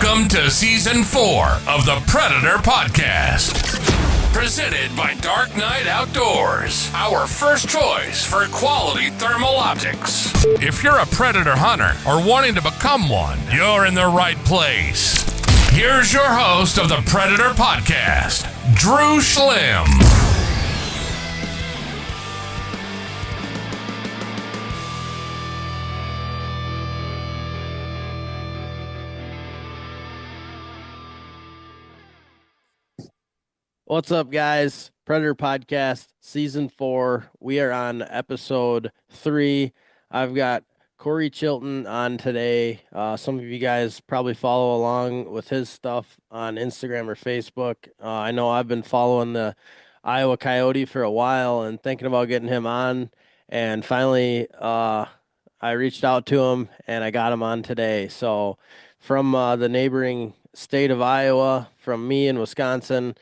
Welcome to Season 4 of the Predator Podcast. Presented by Dark Knight Outdoors, our first choice for quality thermal optics. If you're a predator hunter or wanting to become one, you're in the right place. Here's your host of the Predator Podcast, Drew Schlim. What's up, guys? Predator Podcast, Season 4. We are on Episode 3. I've got Cory Chilton on today. Some of you guys probably follow along with his stuff on Instagram or Facebook. I know I've been following the Iowa Coyote for a while and thinking about getting him on. And finally, I reached out to him and I got him on today. So from the neighboring state of Iowa, from me in Wisconsin,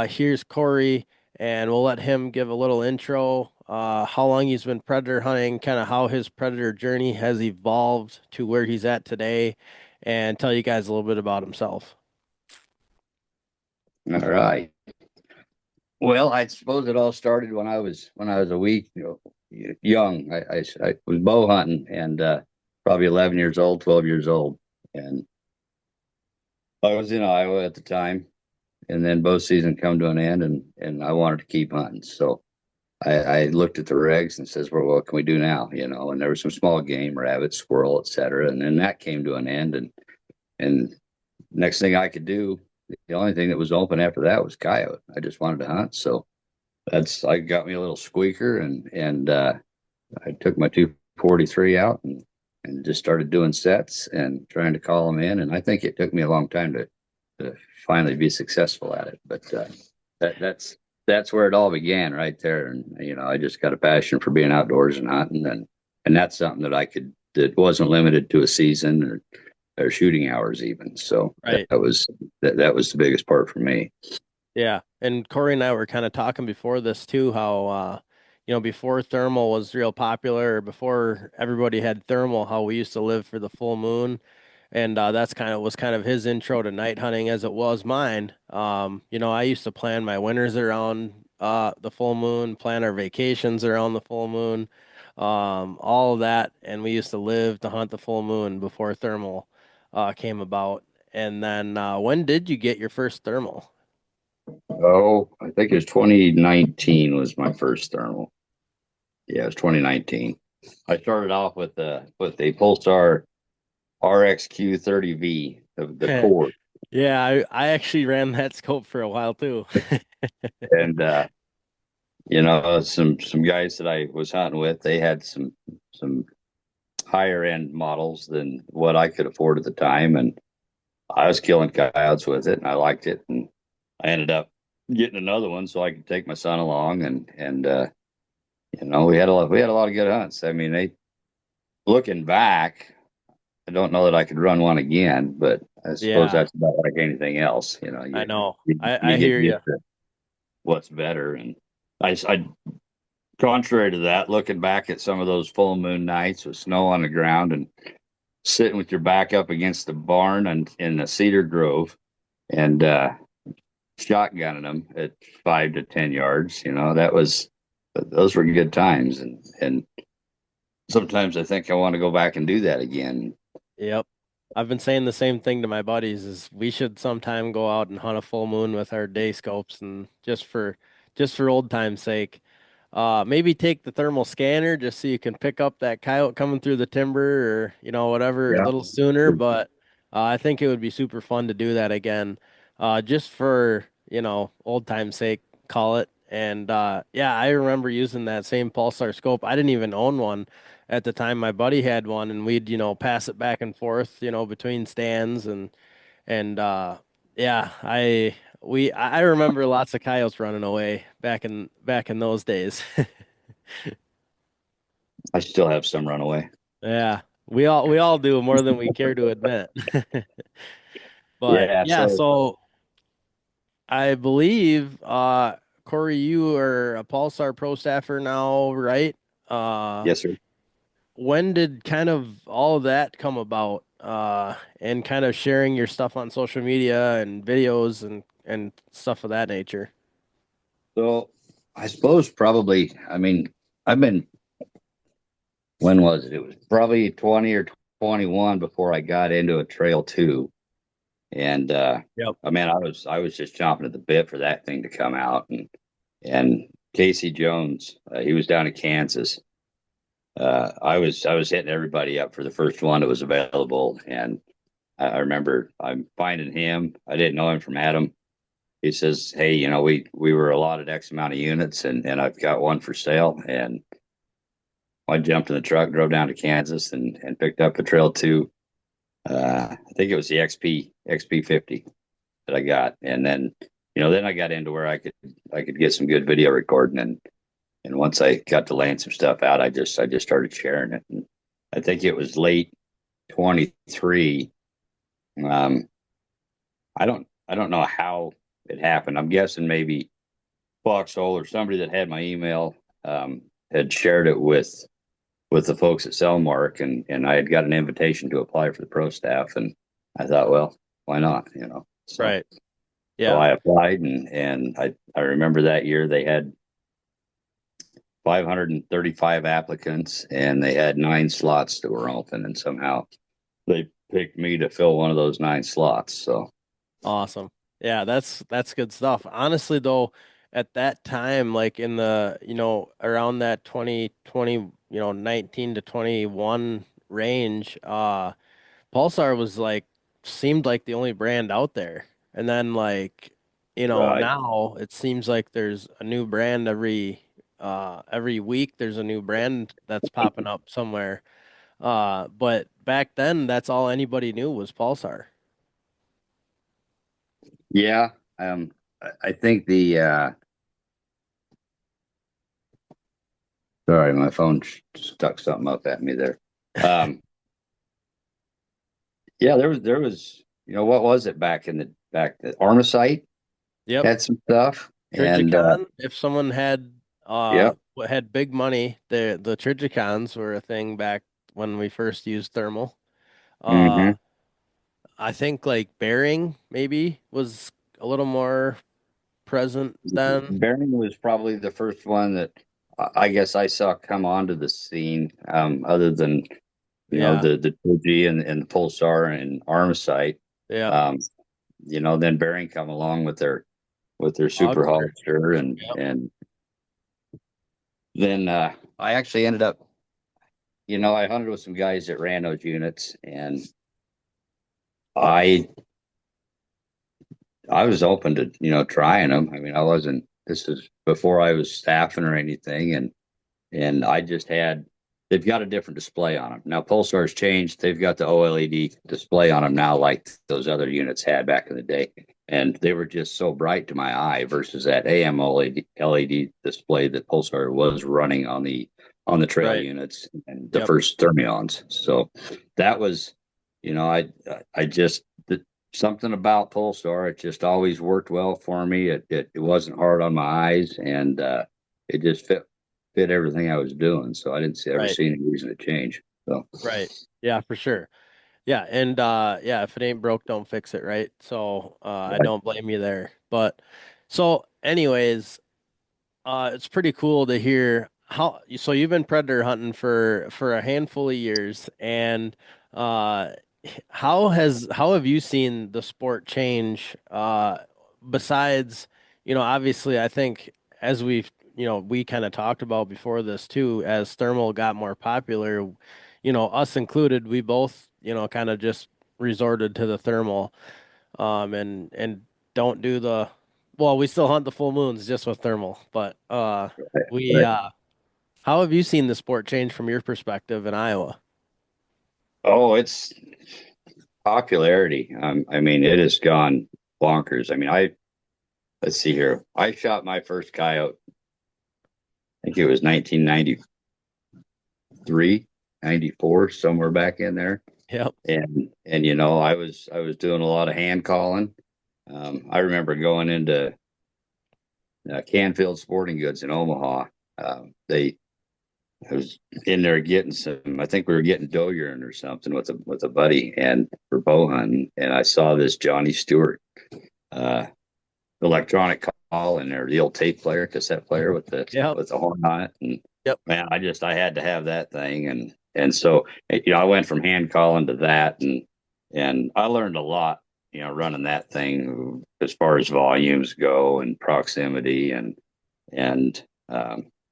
here's Cory, and we'll let him give a little intro, how long he's been predator hunting, kind of how his predator journey has evolved to where he's at today, and tell you guys a little bit about himself. All right. Well, I suppose it all started when I was a week, young. I was bow hunting and probably 11 years old, 12 years old, and I was in Iowa at the time. And then bow season come to an end, and I wanted to keep hunting. So I looked at the regs and says, well, what can we do now? And there was some small game, rabbit, squirrel, etc. And then that came to an end. And next thing I could do, the only thing that was open after that was coyote. I just wanted to hunt. So I got me a little squeaker and I took my 243 out and just started doing sets and trying to call them in. And I think it took me a long time to finally be successful at it, but that's where it all began, right there. And I just got a passion for being outdoors and hunting, and that's something that wasn't limited to a season or shooting hours even. So Right. that was the biggest part for me. Yeah, and Cory and I were kind of talking before this too, how before thermal was real popular, before everybody had thermal, how we used to live for the full moon. And that's was kind of his intro to night hunting, as it was mine. I used to plan my winters around the full moon, plan our vacations around the full moon, all of that. And we used to live to hunt the full moon before thermal came about. And then when did you get your first thermal? Oh, I think it was 2019 was my first thermal. Yeah, it was 2019. I started off with a Pulsar RXQ30V, the cord. Yeah, I actually ran that scope for a while too. And some guys that I was hunting with, they had some higher end models than what I could afford at the time, and I was killing coyotes with it, and I liked it, and I ended up getting another one so I could take my son along, and we had a lot of good hunts. I mean, looking back, I don't know that I could run one again, but I suppose that's about like anything else. I know. You I hear you. What's better, and I contrary to that, looking back at some of those full moon nights with snow on the ground and sitting with your back up against the barn and in the cedar grove and shotgunning them at 5 to 10 yards, those were good times, and sometimes I think I want to go back and do that again. Yep. I've been saying the same thing to my buddies is we should sometime go out and hunt a full moon with our day scopes, and just for old time's sake. Maybe take the thermal scanner just so you can pick up that coyote coming through the timber or whatever a little sooner, but I think it would be super fun to do that again. Just for, old time's sake, call it. And I remember using that same Pulsar scope. I didn't even own one at the time. My buddy had one, and we'd pass it back and forth between stands, and I remember lots of coyotes running away back in those days. I still have some runaway. Yeah, we all do more than we care to admit. But so I believe Cory, you are a Pulsar pro staffer now, right? Yes, sir. when did kind of all of that come about? And kind of sharing your stuff on social media and videos and stuff of that nature. So I suppose probably, I mean, I've been, when was it? It was probably 20 or 21 before I got into a trail too. And Yep. I mean, I was just chomping at the bit for that thing to come out. And Casey Jones, he was down in Kansas. I was hitting everybody up for the first one that was available, and I remember I'm finding him. I didn't know him from Adam. He says, "Hey, we were allotted X amount of units, and I've got one for sale." And I jumped in the truck, drove down to Kansas, and picked up a Trail Two. I think it was the XP50 that I got, and then I got into where I could get some good video recording, and once I got to laying some stuff out, I just started sharing it. And I think it was late 23. Um, I don't know how it happened. I'm guessing maybe Foxhole or somebody that had my email had shared it with the folks at Cellmark, and I had got an invitation to apply for the pro staff, and I thought, well, why not? So Right. so Yeah. I applied, and I remember that year they had 535 applicants, and they had 9 slots that were open, and somehow they picked me to fill one of those 9 slots. So Awesome. Yeah, that's good stuff. Honestly though, at that time, like in the, around that 2020, 19 to 21 range, Pulsar was like seemed like the only brand out there. And then like, right. now it seems like there's a new brand every week there's a new brand that's popping up somewhere. But back then that's all anybody knew was Pulsar. Yeah. I think sorry, my phone stuck something up at me there. Um, yeah, there was, what was it the Armacite Yep. had some stuff, and Trijicon, if someone had yeah. had big money, the Trijicons were a thing back when we first used thermal. Uh Hmm. I think like Bearing maybe was a little more present then. Bearing was probably the first one that I guess I saw come onto the scene, other than Yeah. the 2G and the Pulsar and Armacite. Yeah. Um, then Bearing come along with their super Augsburg. holster, and Yep. and then I actually ended up, I hunted with some guys that ran those units, and I I was open to trying them. I mean, I wasn't. This is before I was staffing or anything, and I just had. They've got a different display on them now. Pulsar's changed. They've got the OLED display on them now, like those other units had back in the day, and they were just so bright to my eye versus that AM LED display that Pulsar was running on the trail Right. units and the Yep. first Thermions. So that was, I just something about Pulsar. It just always worked well for me. It wasn't hard on my eyes, and it just fit everything I was doing. So I didn't ever Right. see any reason to change. So Right. Yeah, for sure. Yeah, and yeah, if it ain't broke, don't fix it, right? So I right. don't blame you there. But so anyways, it's pretty cool to hear how so you've been predator hunting for a handful of years and uh how have you seen the sport change besides, obviously I think as we've, we kind of talked about before this too, as thermal got more popular, us included, we both, kind of just resorted to the thermal and don't do the well, we still hunt the full moons just with thermal, but we Right. how have you seen the sport change from your perspective in Iowa? Oh, it's popularity. I mean, it has gone bonkers. I mean, let's see here. I shot my first coyote. I think it was 1993, 94, somewhere back in there. Yep. And I was doing a lot of hand calling. I remember going into Canfield Sporting Goods in Omaha. They I was in there getting some. I think we were getting doe urine or something with a buddy and for bow hunting, and I saw this Johnny Stewart uh, electronic call in there, the old tape player, cassette player Yep. with the horn on it, and Yep. man, I had to have that thing, and so I went from hand calling to that, and I learned a lot, running that thing as far as volumes go and proximity and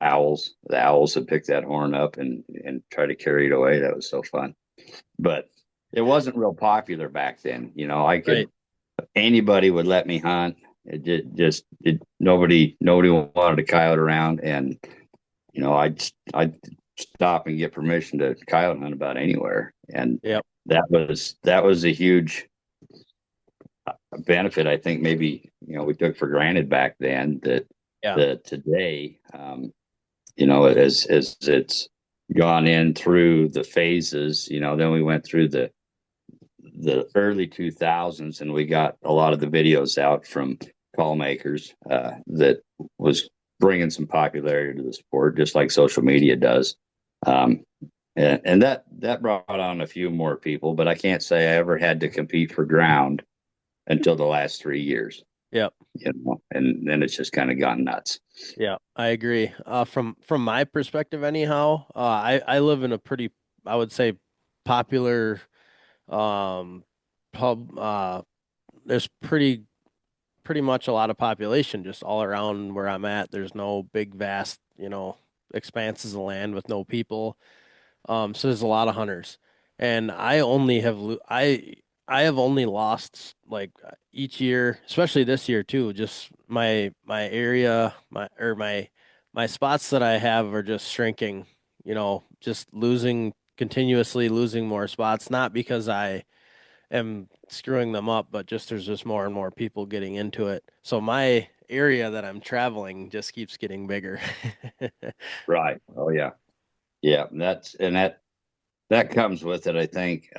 owls. The owls would pick that horn up and try to carry it away. That was so fun. But it wasn't real popular back then. I could Right. anybody would let me hunt. Nobody wanted to coyote around, and I'd stop and get permission to coyote hunt about anywhere, and Yep. that was a huge benefit. I think maybe we took for granted back then Yeah. that today, as it's gone in through the phases, then we went through the early 2000s, and we got a lot of the videos out from call makers that was bringing some popularity to the sport, just like social media does. And that brought on a few more people, but I can't say I ever had to compete for ground until the last 3 years. Yep. And then it's just kind of gone nuts. Yeah, I agree. From my perspective, anyhow, I live in a pretty, I would say, popular um pub. There's pretty much a lot of population just all around where I'm at. There's no big, vast, expanses of land with no people. So there's a lot of hunters, and I have only lost like each year, especially this year too. Just my area, my spots that I have are just shrinking. Just continuously losing more spots. Not because I am screwing them up, but just there's just more and more people getting into it. So my area that I'm traveling just keeps getting bigger. Right. Oh yeah. Yeah. That comes with it, I think.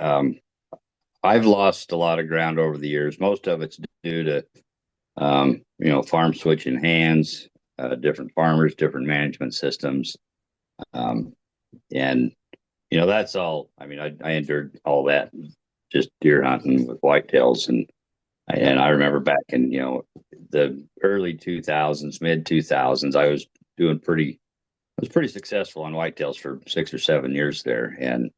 I've lost a lot of ground over the years. Most of it's due to, farm switching hands, different farmers, different management systems. Um, and, that's all. I mean, I endured all that just deer hunting with whitetails. And I remember back in, the early 2000s, mid 2000s, I was pretty successful on whitetails for 6 or 7 years there. And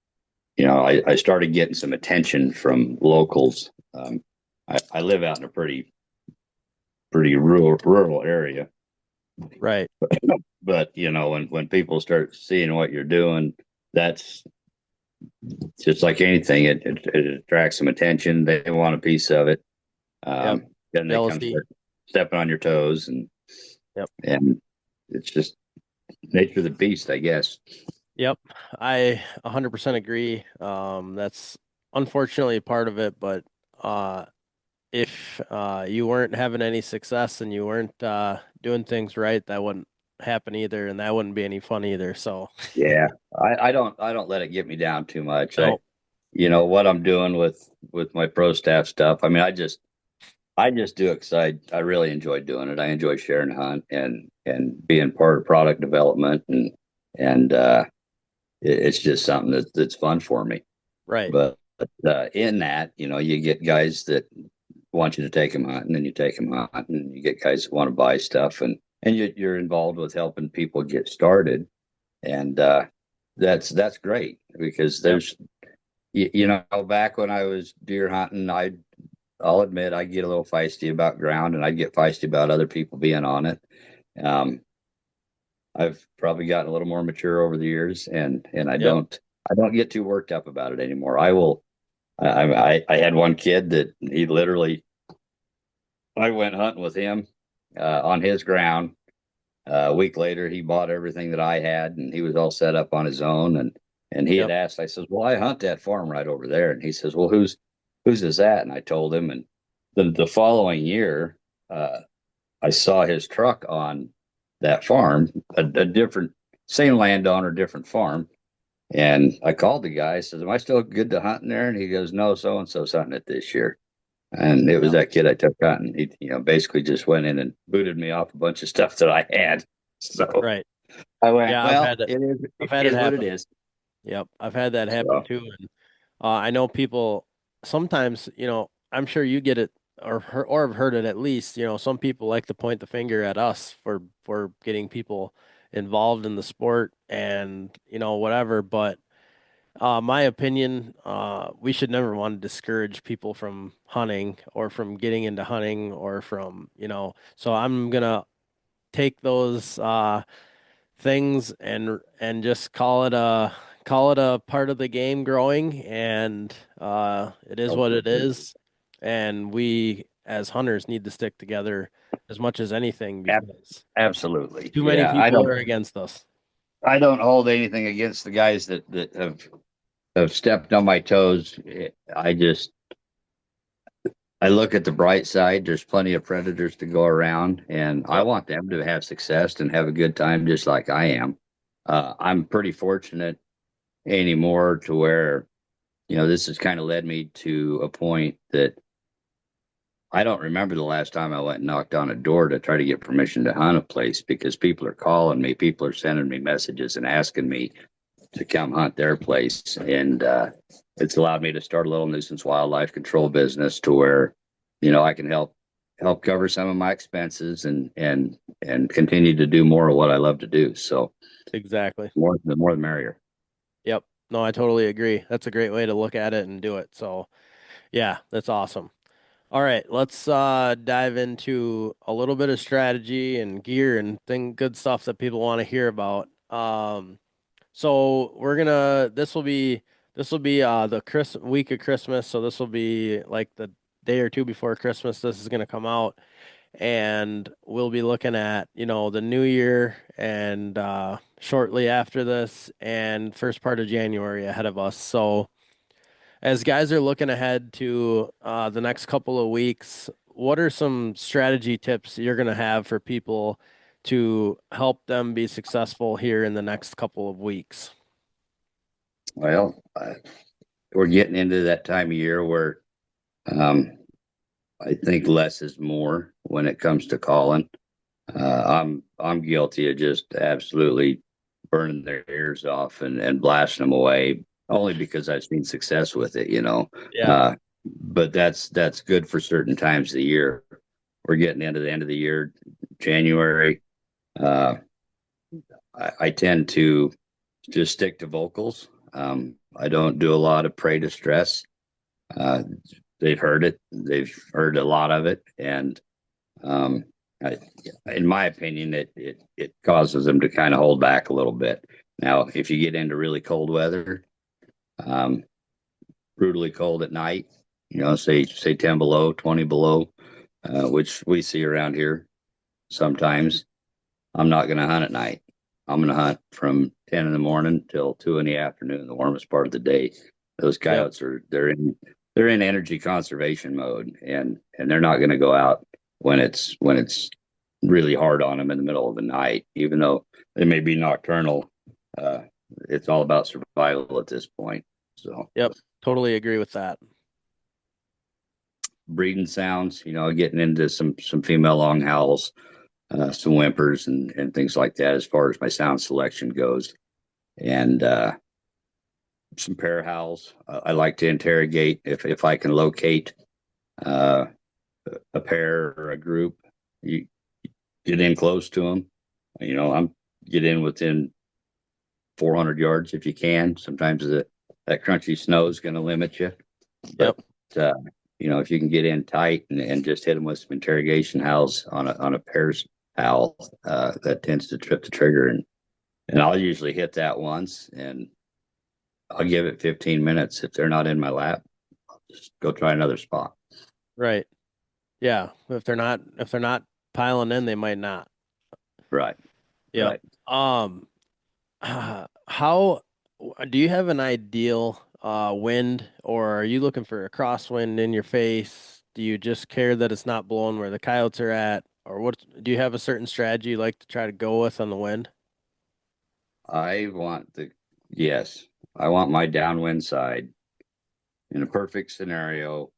I started getting some attention from locals. I live out in a pretty rural area, Right. but when people start seeing what you're doing, that's just like anything. It attracts some attention. They want a piece of it. Yep. Then they come Jealousy. start stepping on your toes, Yep. and it's just nature of the beast, I guess. Yep, I 100% agree. That's unfortunately part of it, but uh, if you weren't having any success and you weren't doing things right, that wouldn't happen either, and that wouldn't be any fun either. So, Yeah, I don't let it get me down too much. no, What I'm doing with my pro staff stuff. I mean, I just do it because I really enjoy doing it. I enjoy sharing hunt and being part of product development, and it's just something that's fun for me. right, But in that, you get guys that want you to take them hunting, and you take them hunting, and you get guys that want to buy stuff, and you're involved with helping people get started, and that's great because yep, back when I was deer hunting, I'll admit I get a little feisty about ground, and I get feisty about other people being on it. Um, I've probably gotten a little more mature over the years, and yep, I don't get too worked up about it anymore. I will. I had one kid that he literally. I went hunting with him on his ground. A week later, he bought everything that I had, and he was all set up on his own. And he had yep, asked. I says, "Well, I hunt that farm right over there." And he says, "Well, whose is that?" And I told him. And the following year, I saw his truck on that farm, a different, same landowner, different farm. And I called the guy. I says, "Am I still good to hunt in there?" And he goes, "No, so and so's hunting it this year." And it was yep, that kid I took hunting. He, basically just went in and booted me off a bunch of stuff that I had. So, right. I went, Yeah, well, it is, I've it had it is what it happen. is. Yep, I've had that happen So too. And I know people sometimes, I'm sure you get it or have heard it at least. Some people like to point the finger at us for getting people involved in the sport and whatever. But my opinion, we should never want to discourage people from hunting or from getting into hunting or from So I'm gonna take those things and just call it a part of the game growing, and it is what it is, and we as hunters need to stick together as much as anything ab- because absolutely. too many Yeah. people are against us. I don't hold anything against the guys that have stepped on my toes. I look at the bright side. There's plenty of predators to go around, and I Yep. want them to have success and have a good time just like I am. I'm pretty fortunate anymore to where, this has kind of led me to a point that I don't remember the last time I went and knocked on a door to try to get permission to hunt a place because people are calling me, people are sending me messages and asking me to come hunt their place. And it's allowed me to start a little nuisance wildlife control business to where, I can help cover some of my expenses and continue to do more of what I love to do. So Exactly. the more the merrier. Yep. No, I totally agree. That's a great way to look at it and do it. So yeah, that's awesome. All right, let's dive into a little bit of strategy and gear and good stuff that people want to hear about. So this will be the week of Christmas, so this will be like the day or two before Christmas. This is gonna come out, and we'll be looking at the new year and shortly after this and first part of January ahead of us. So as guys are looking ahead to the next couple of weeks, what are some strategy tips you're going to have for people to help them be successful here in the next couple of weeks? Well, we're getting into that time of year where um, I think less is more when it comes to calling. I'm guilty of just absolutely burning their ears off and blasting them away, only because I've seen success with it. Yeah. Uh, but that's good for certain times of the year. We're getting into the end of the year, January. Uh, I tend to just stick to vocals. I don't do a lot of prey distress. Uh, they've heard it. They've heard a lot of it, and um, I, in my opinion, it causes them to kind of hold back a little bit. Now, if you get into really cold weather, um, brutally cold at night, say 10 below, 20 below, which we see around here sometimes. I'm not going to hunt at night. I'm going to hunt from 10 in the morning till 2 in the afternoon, the warmest part of the day. Those Yep. coyotes they're in energy conservation mode, and they're not going to go out when it's really hard on them in the middle of the night, even though they may be nocturnal. Uh, it's all about survival at this point. So Yep. Totally agree with that. breeding sounds, getting into some female long howls, some whimpers and things like that as far as my sound selection goes. And some pair howls. I like to interrogate if I can locate uh, a pair or a group. You get in close to them. I'm get in within 400 yards if you can. Sometimes that crunchy snow is going to limit you, but Yep. uh, if you can get in tight and just hit them with some interrogation howls on a pair's howl, that tends to trip the trigger, and I'll usually hit that once, and I'll give it 15 minutes. If they're not in my lap, I'll just go try another spot. Right. Yeah. If they're not piling in, they might not. Right, Yep. right. Um, how do you have an ideal wind, or are you looking for a crosswind in your face? Do you just care that it's not blowing where the coyotes are at, or what? Do you have a certain strategy you like to try to go with on the wind? I want yes, I want my downwind side. In a perfect scenario,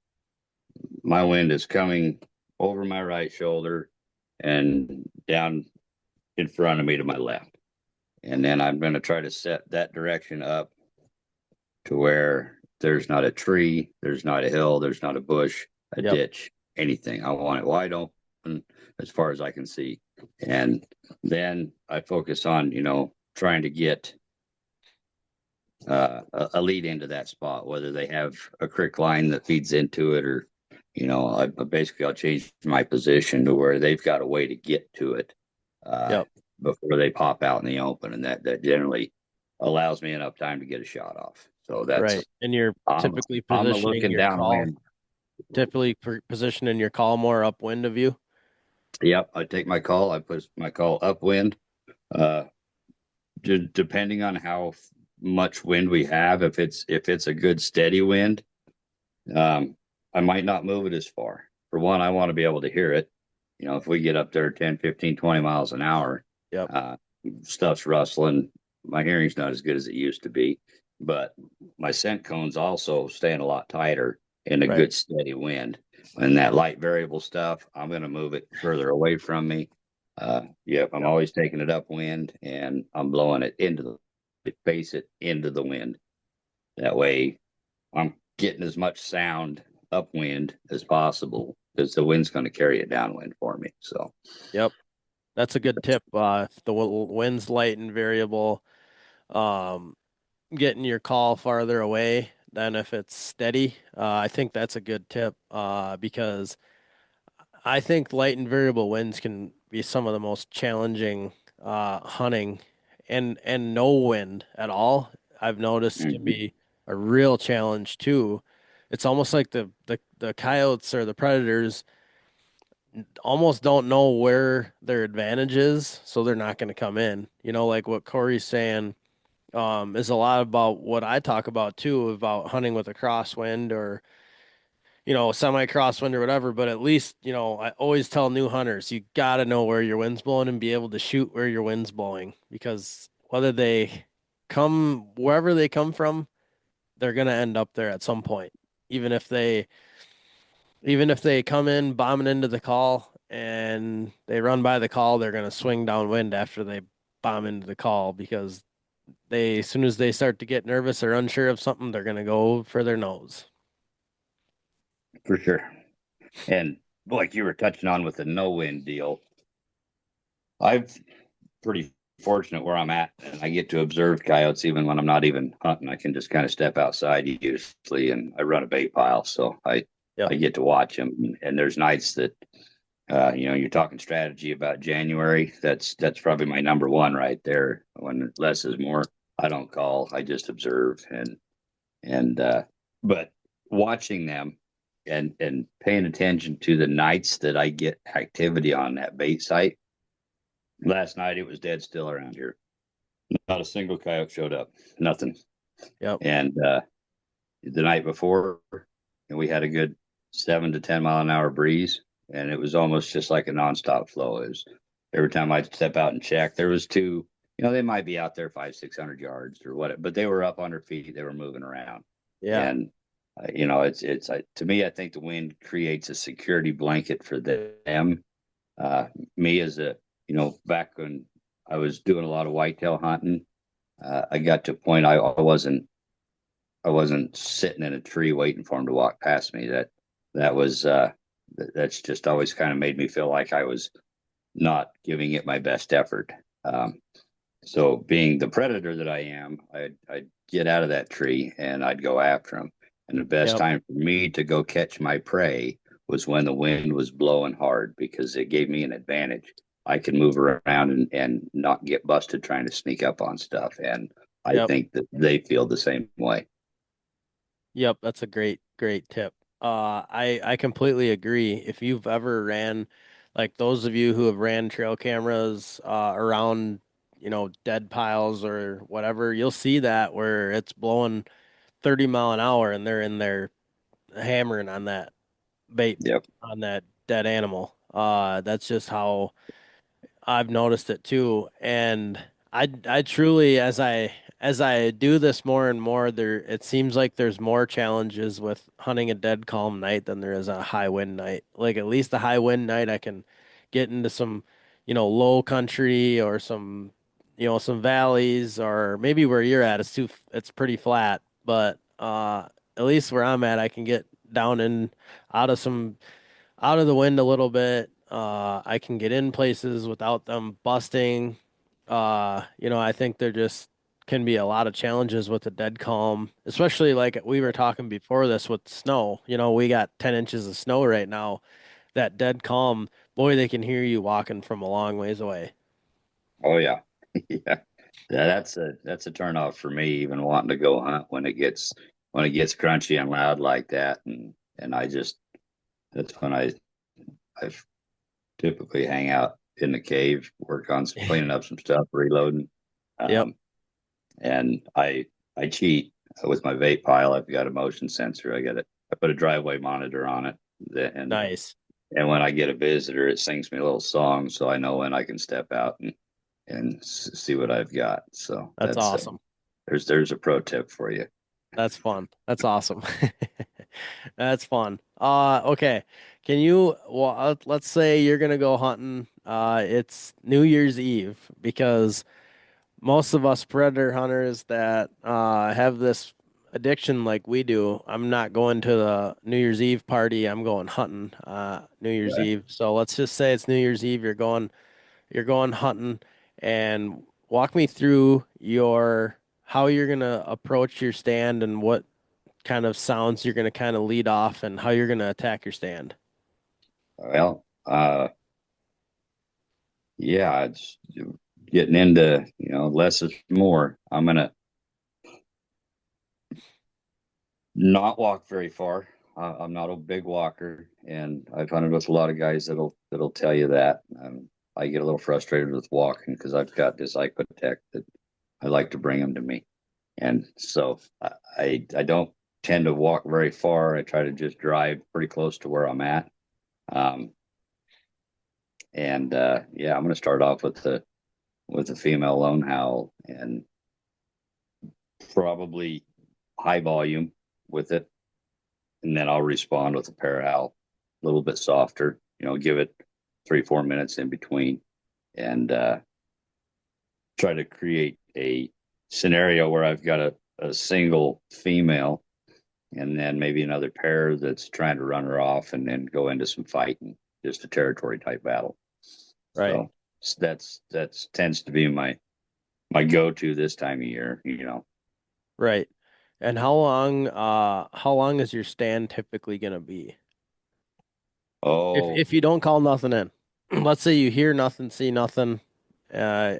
my wind is coming over my right shoulder and down in front of me to my left. And then I'm going to try to set that direction up to where there's not a tree, there's not a hill, there's not a bush, a Yep. ditch, anything. I want it wide open as far as I can see. And then I focus on, trying to get a lead into that spot, whether they have a creek line that feeds into it or, I'll change my position to where they've got a way to get to it uh, Yep. before they pop out in the open. And that generally allows me enough time to get a shot off. So Right. And you're I'm, typically I'm a positioning looking your call, downwind. positioning your call more upwind of you. Yep. I put my call upwind. Uh, Depending on how much wind we have, if it's a good steady wind, Um, I might not move it as far. For one, I want to be able to hear it. If we get up there 10, 15, 20 miles an hour, Yep. uh, stuff's rustling. My hearing's not as good as it used to be, but my scent cone's also staying a lot tighter in a Right. good steady wind. And that light variable stuff, I'm going to move it further away from me. Yep, I'm Yep. always taking it upwind and I'm blowing it face it into the wind. That way I'm getting as much sound upwind as possible because the wind's going to carry it downwind for me. So, Yep. That's a good tip. If the wind's light and variable, um, getting your call farther away than if it's steady. I think that's a good tip. Because I think light and variable winds can be some of the most challenging hunting, and no wind at all, I've noticed, can mhm, be a real challenge too. It's almost like the coyotes or the predators almost don't know where their advantage is, so they're not going to come in. Like what Corey's saying, is a lot about what I talk about too, about hunting with a crosswind or semi crosswind or whatever. But at least, I always tell new hunters, you got to know where your wind's blowing and be able to shoot where your wind's blowing, because whether they come wherever they come from, they're going to end up there at some point. Even if they even if they come in bombing into the call and they run by the call, they're going to swing downwind after they bomb into the call, because as soon as they start to get nervous or unsure of something, they're going to go for their nose. for sure. And like you were touching on with the no wind deal, I've pretty fortunate where I'm at, and I get to observe coyotes even when I'm not even hunting. I can just kind of step outside usually, and I run a bait pile, so I Yep. get to watch them. And there's nights that you're talking strategy about January. That's probably my number one right there. When less is more, I don't call. I just observe and but watching them and paying attention to the nights that I get activity on that bait site. Last night it was dead still around here. Not a single coyote showed up. Nothing. Yep. And the night before, and we had a good 7 to 10 mile an hour breeze, and it was almost just like a nonstop flow. It was every time I'd step out and check, there was two. They might be out there 500, 600 yards or what, but they were up 100 feet. They were moving around, Yeah. and it's to me, I think the wind creates a security blanket for them. Me as back when I was doing a lot of whitetail hunting, I got to a point I wasn't sitting in a tree waiting for him to walk past me. That's just always kind of made me feel like I was not giving it my best effort. Um, so being the predator that I am, I'd get out of that tree and I'd go after him. And the best Yep. time for me to go catch my prey was when the wind was blowing hard because it gave me an advantage. I could move around and not get busted trying to sneak up on stuff. And I Yep. think that they feel the same way. Yep. That's a great tip. I completely agree. If you've ever ran, like those of you who have ran trail cameras around, dead piles or whatever, you'll see that where it's blowing 30 mile an hour and they're in there hammering on that bait, Yep. on that dead animal. That's just how I've noticed it too. And I truly, as I do this more and more, it seems like there's more challenges with hunting a dead calm night than there is a high wind night. Like at least a high wind night I can get into some, low country or some, some valleys, or maybe where you're at it's pretty flat, but at least where I'm at, I can get down and out of some out of the wind a little bit. I can get in places without them busting. I think there just can be a lot of challenges with the dead calm, especially like we were talking before this with snow. We got 10 inches of snow right now. That dead calm, boy, they can hear you walking from a long ways away. Oh yeah. Yeah. Yeah, that's a turn off for me, even wanting to go hunt when it gets crunchy and loud like that. And I just that's when I typically hang out in the cave, work on some cleaning up some stuff, reloading. Yep. Um, and I cheat with my vape pile. I've got a motion sensor. I put a driveway monitor on it, and Nice. and when I get a visitor, it sings me a little song, so I know when I can step out and see what I've got. So That's awesome. there's a pro tip for you. That's fun. That's awesome. That's fun. Okay. Let's say you're gonna go hunting. It's New Year's Eve because most of us predator hunters that have this addiction like we do, I'm not going to the New Year's Eve party. I'm going hunting New Year's Right. Eve. So let's just say it's New Year's Eve. You're going hunting, and walk me through your how you're gonna approach your stand and what kind of sounds you're gonna kind of lead off and how you're gonna attack your stand. Well, yeah, it's getting into less is more. I'm gonna not walk very far. I'm not a big walker, and I've hunted with a lot of guys that'll tell you that. I get a little frustrated with walking because I've got this Icotec that I like to bring them to me, and so I don't tend to walk very far. I try to just drive pretty close to where I'm at. Um, and yeah, I'm going to start off with the female lone howl and probably high volume with it, and then I'll respond with a pair owl, a little bit softer. Give it 3 4 minutes in between, and try to create a scenario where I've got a single female, and then maybe another pair that's trying to run her off, and then go into some fighting, just a territory type battle. Right. So that's tends to be my go to this time of year. Right. And how long is your stand typically gonna be? Oh, If you don't call nothing in, let's say you hear nothing, see nothing, how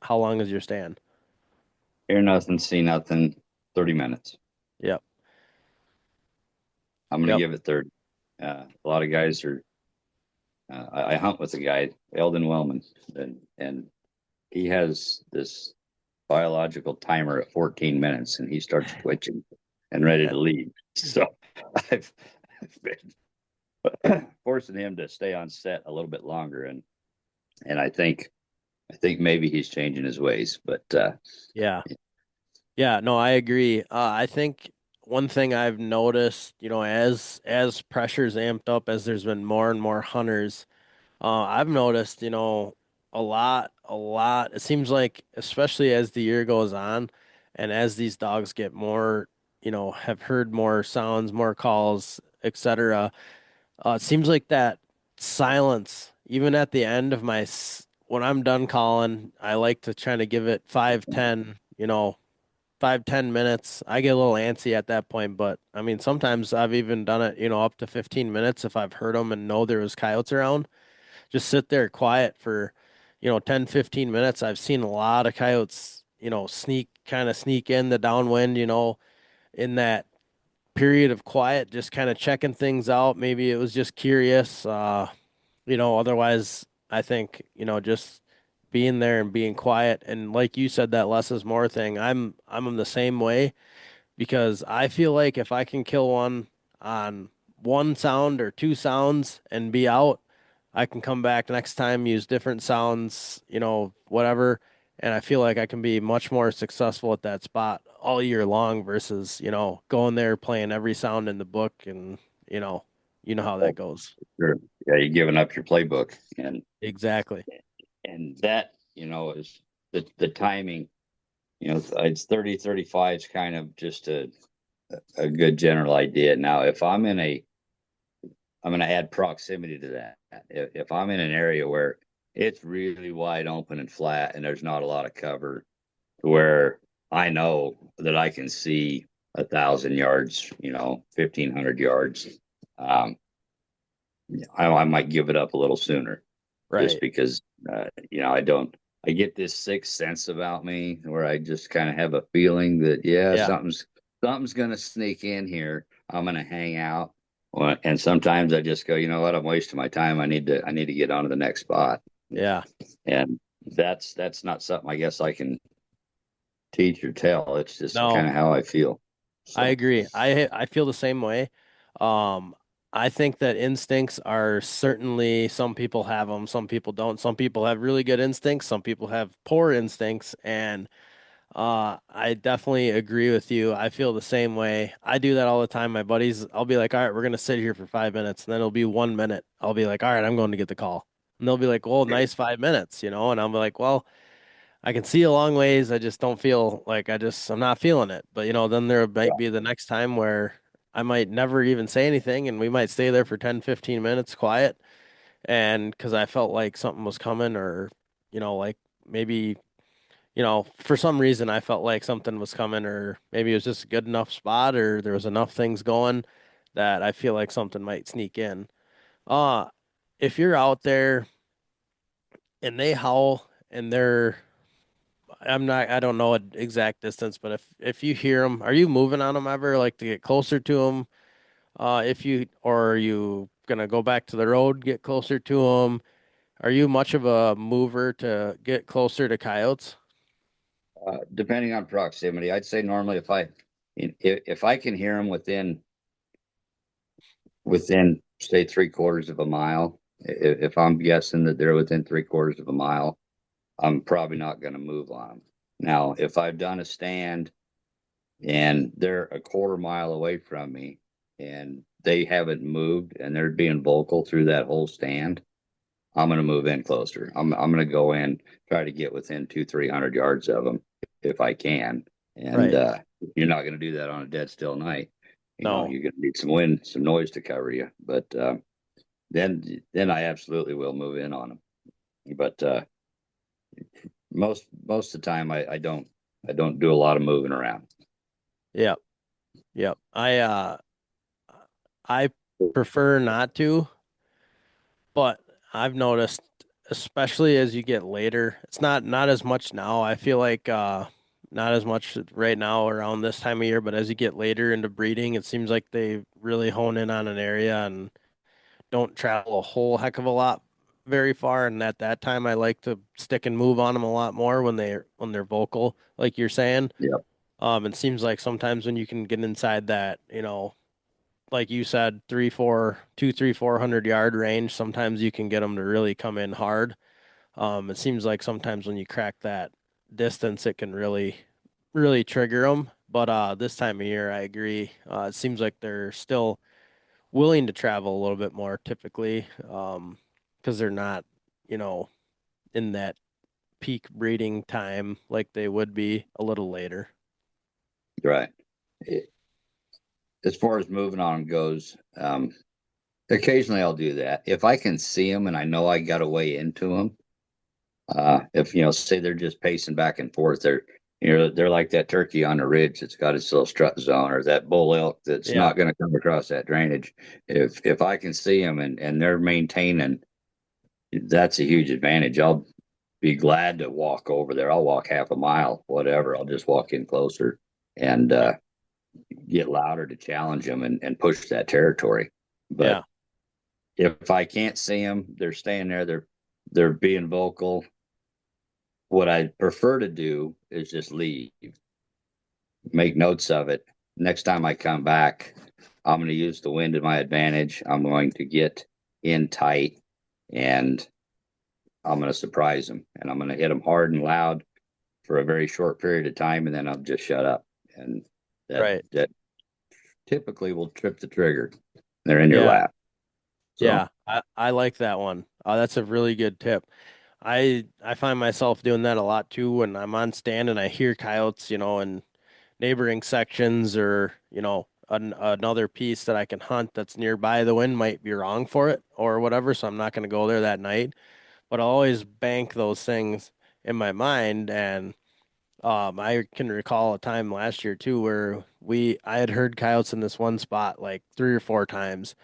long is your stand? hear nothing, see nothing. 30 minutes. Yep. I'm gonna Yep. give it 30. A lot of guys are. I hunt with a guy, Eldon Wellman, and he has this biological timer at 14 minutes, and he starts twitching and ready Yeah. to leave. So I've, I've been forcing him to stay on set a little bit longer, and I think maybe he's changing his ways, but Yeah. Yeah, no, I agree. I think one thing I've noticed, as pressure's amped up, as there's been more and more hunters, I've noticed, a lot. It seems like, especially as the year goes on, and as these dogs get more, have heard more sounds, more calls, etc. It seems like that silence, even at the end of when I'm done calling, I like to try to give it 5, 10, 5, 10 minutes. I get a little antsy at that point, but I mean, sometimes I've even done it, up to 15 minutes if I've heard them and know there was coyotes around. Just sit there quiet for, 10, 15 minutes. I've seen a lot of coyotes, sneak in the downwind, in that period of quiet, just kind of checking things out. Maybe it was just curious. Otherwise, I think, just being there and being quiet. And like you said, that less is more thing. I'm the same way because I feel like if I can kill one on one sound or two sounds and be out, I can come back next time, use different sounds, whatever. And I feel like I can be much more successful at that spot all year long versus, going there playing every sound in the book and, how that oh, goes. sure. Yeah, you're giving up your playbook, and Exactly. and that is. the timing, it's 30, 35 is kind of just a good general idea. Now, if I'm going to add proximity to that. If I'm in an area where it's really wide open and flat and there's not a lot of cover, where I know that I can see 1,000 yards, 1,500 yards, um, I might give it up a little sooner, just Right. because I get this sixth sense about me where I just kind of have a feeling that, yeah, Yeah. something's going to sneak in here. I'm going to hang out. And sometimes I just go, you know what? I'm wasting my time. I need to get on to the next spot. Yeah. And that's not something I guess I can teach or tell. It's just No, kind of how I feel. I So agree. I feel the same way. Um, I think that instincts are certainly, some people have them, some people don't. Some people have really good instincts, some people have poor instincts, and I definitely agree with you. I feel the same way. I do that all the time. My buddies, I'll be like, "All right, we're gonna sit here for 5 minutes," and then it'll be 1 minute. I'll be like, "All right, I'm going to get the call," and they'll be like, "Well, nice 5 minutes," and I'm like, "Well." I can see a long ways. I just don't feel like I'm not feeling it. But then there might be the next time where I might never even say anything and we might stay there for 10, 15 minutes quiet. And because I felt like something was coming, or, like maybe, for some reason I felt like something was coming, or maybe it was just a good enough spot, or there was enough things going that I feel like something might sneak in. Uh, if you're out there and they howl and I don't know an exact distance, but if you hear them, are you moving on them ever, like to get closer to them? Or are you gonna go back to the road, get closer to them? Are you much of a mover to get closer to coyotes? depending on proximity, I'd say normally if I can hear them within say 3/4 of a mile, if I'm guessing that they're within 3/4 of a mile, I'm probably not going to move on them. Now, if I've done a stand and they're a quarter mile away from me and they haven't moved and they're being vocal through that whole stand, I'm going to move in closer. I'm going to go in, try to get within 200-300 yards of them if I can. And Right. you're not going to do that on a dead still night. No. You're going to need some wind, some noise to cover you. But then I absolutely will move in on them. But most of the time, I don't do a lot of moving around. Yep. Yep. I prefer not to, but I've noticed, especially as you get later, it's not as much now. I feel like not as much right now around this time of year, but as you get later into breeding, it seems like they really hone in on an area and don't travel a whole heck of a lot very far. And at that time, I like to stick and move on them a lot more when they're vocal, like you're saying. Yep. It seems like sometimes when you can get inside that, like you said, 400 yard range, sometimes you can get them to really come in hard. It seems like sometimes when you crack that distance, it can really, really trigger them. But this time of year, I agree. It seems like they're still willing to travel a little bit more typically, because they're not, you know, in that peak breeding time like they would be a little later. Right. It, as far as moving on 'em goes, occasionally I'll do that if I can see them and I know I got a way into them. If say they're just pacing back and forth, they're like that turkey on the ridge that's got its little strut zone, or that bull elk that's Yeah, not going to come across that drainage. If I can see them and they're maintaining, that's a huge advantage. I'll be glad to walk over there. I'll walk half a mile, whatever. I'll just walk in closer and get louder to challenge them and push that territory. But yeah, if I can't see them, they're staying there. They're being vocal. What I prefer to do is just leave, make notes of it. Next time I come back, I'm going to use the wind to my advantage. I'm going to get in tight and I'm going to surprise them, and I'm going to hit them hard and loud for a very short period of time. And then I'll just shut up. And that, right. that typically will trip the trigger. They're in your Yeah, lap. So yeah. I like that one. That's a really good tip. I find myself doing that a lot too when I'm on stand and I hear coyotes, in neighboring sections or, another piece that I can hunt that's nearby. The wind might be wrong for it or whatever, so I'm not going to go there that night. But I'll always bank those things in my mind. And I can recall a time last year too where I had heard coyotes in this one spot like 3 or 4 times.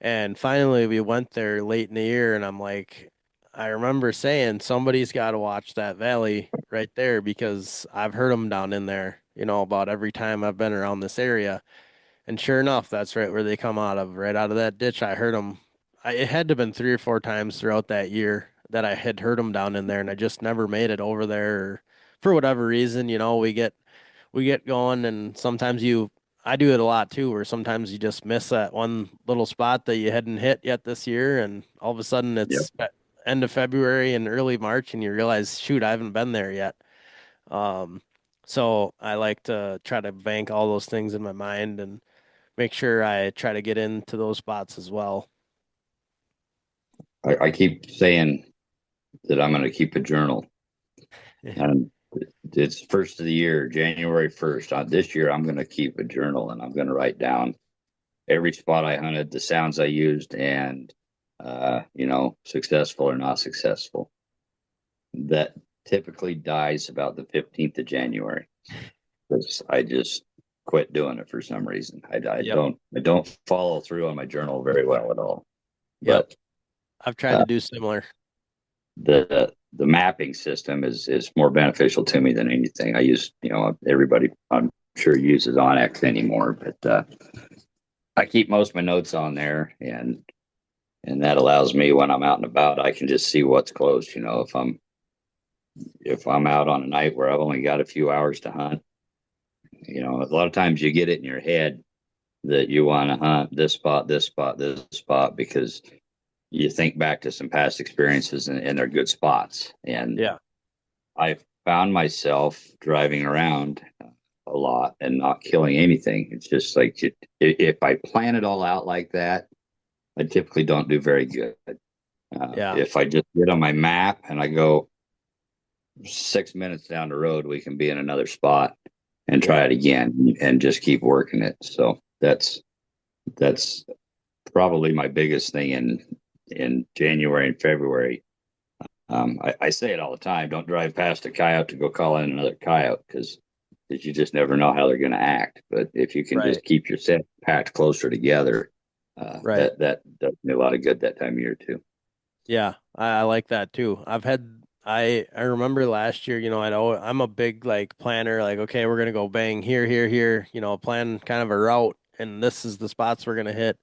And finally, we went there late in the year, and I'm like, I remember saying somebody's got to watch that valley right there because I've heard them down in there, about every time I've been around this area. And sure enough, that's right where they come out of, right out of that ditch. I heard them. It had to have been 3 or 4 times throughout that year that I had heard them down in there, and I just never made it over there. Or for whatever reason, we get going, and sometimes I do it a lot too, where sometimes you just miss that one little spot that you hadn't hit yet this year, and all of a sudden Yep. it's end of February and early March, and you realize, shoot, I haven't been there yet. Um, so I like to try to bank all those things in my mind and make sure I try to get into those spots as well. I keep saying that I'm going to keep a journal, and it's first of the year, January 1st. This year, I'm going to keep a journal, and I'm going to write down every spot I hunted, the sounds I used, and successful or not successful. That typically dies about the 15th of January because I just quit doing it for some reason. Yep. I don't follow through on my journal very well at all. Yep. But I've tried uh, to do similar. the mapping system is more beneficial to me than anything. I use, everybody I'm sure uses Onyx anymore, but I keep most of my notes on there, and that allows me when I'm out and about, I can just see what's close. If I'm out on a night where I've only got a few hours to hunt, a lot of times you get it in your head that you want to hunt this spot, this spot, this spot because you think back to some past experiences and they're good spots. And Yeah. I found myself driving around a lot and not killing anything. It's just like if I plan it all out like that, I typically don't do very good. Yeah. If I just get on my map and I go 6 minutes down the road, we can be in another spot and try Yep. it again and just keep working it. So that's probably my biggest thing in January and February. I say it all the time. Don't drive past a coyote to go call in another coyote because you just never know how they're going to act. But if you can Right. just keep your set packed closer together, Right. that does me a lot of good that time of year too. Yeah, I like that too. I remember last year, I'm a big like planner, like, okay, we're gonna go bang here, here, here, plan kind of a route, and this is the spots we're gonna hit.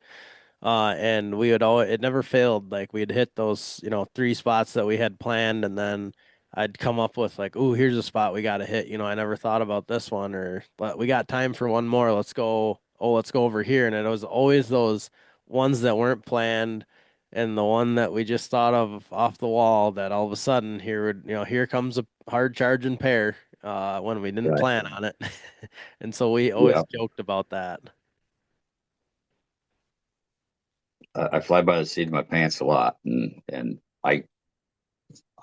And we would always, it never failed. Like we'd hit those, 3 spots that we had planned, and then I'd come up with like, oh, here's a spot we got to hit. I never thought about this one, or but we got time for one more. Let's go. Oh, let's go over here. And it was always those ones that weren't planned, and the one that we just thought of off the wall. That all of a sudden here comes a hard charging pair. When we didn't Right. plan on it, and so we Yeah. always joked about that. I fly by the seat of my pants a lot, and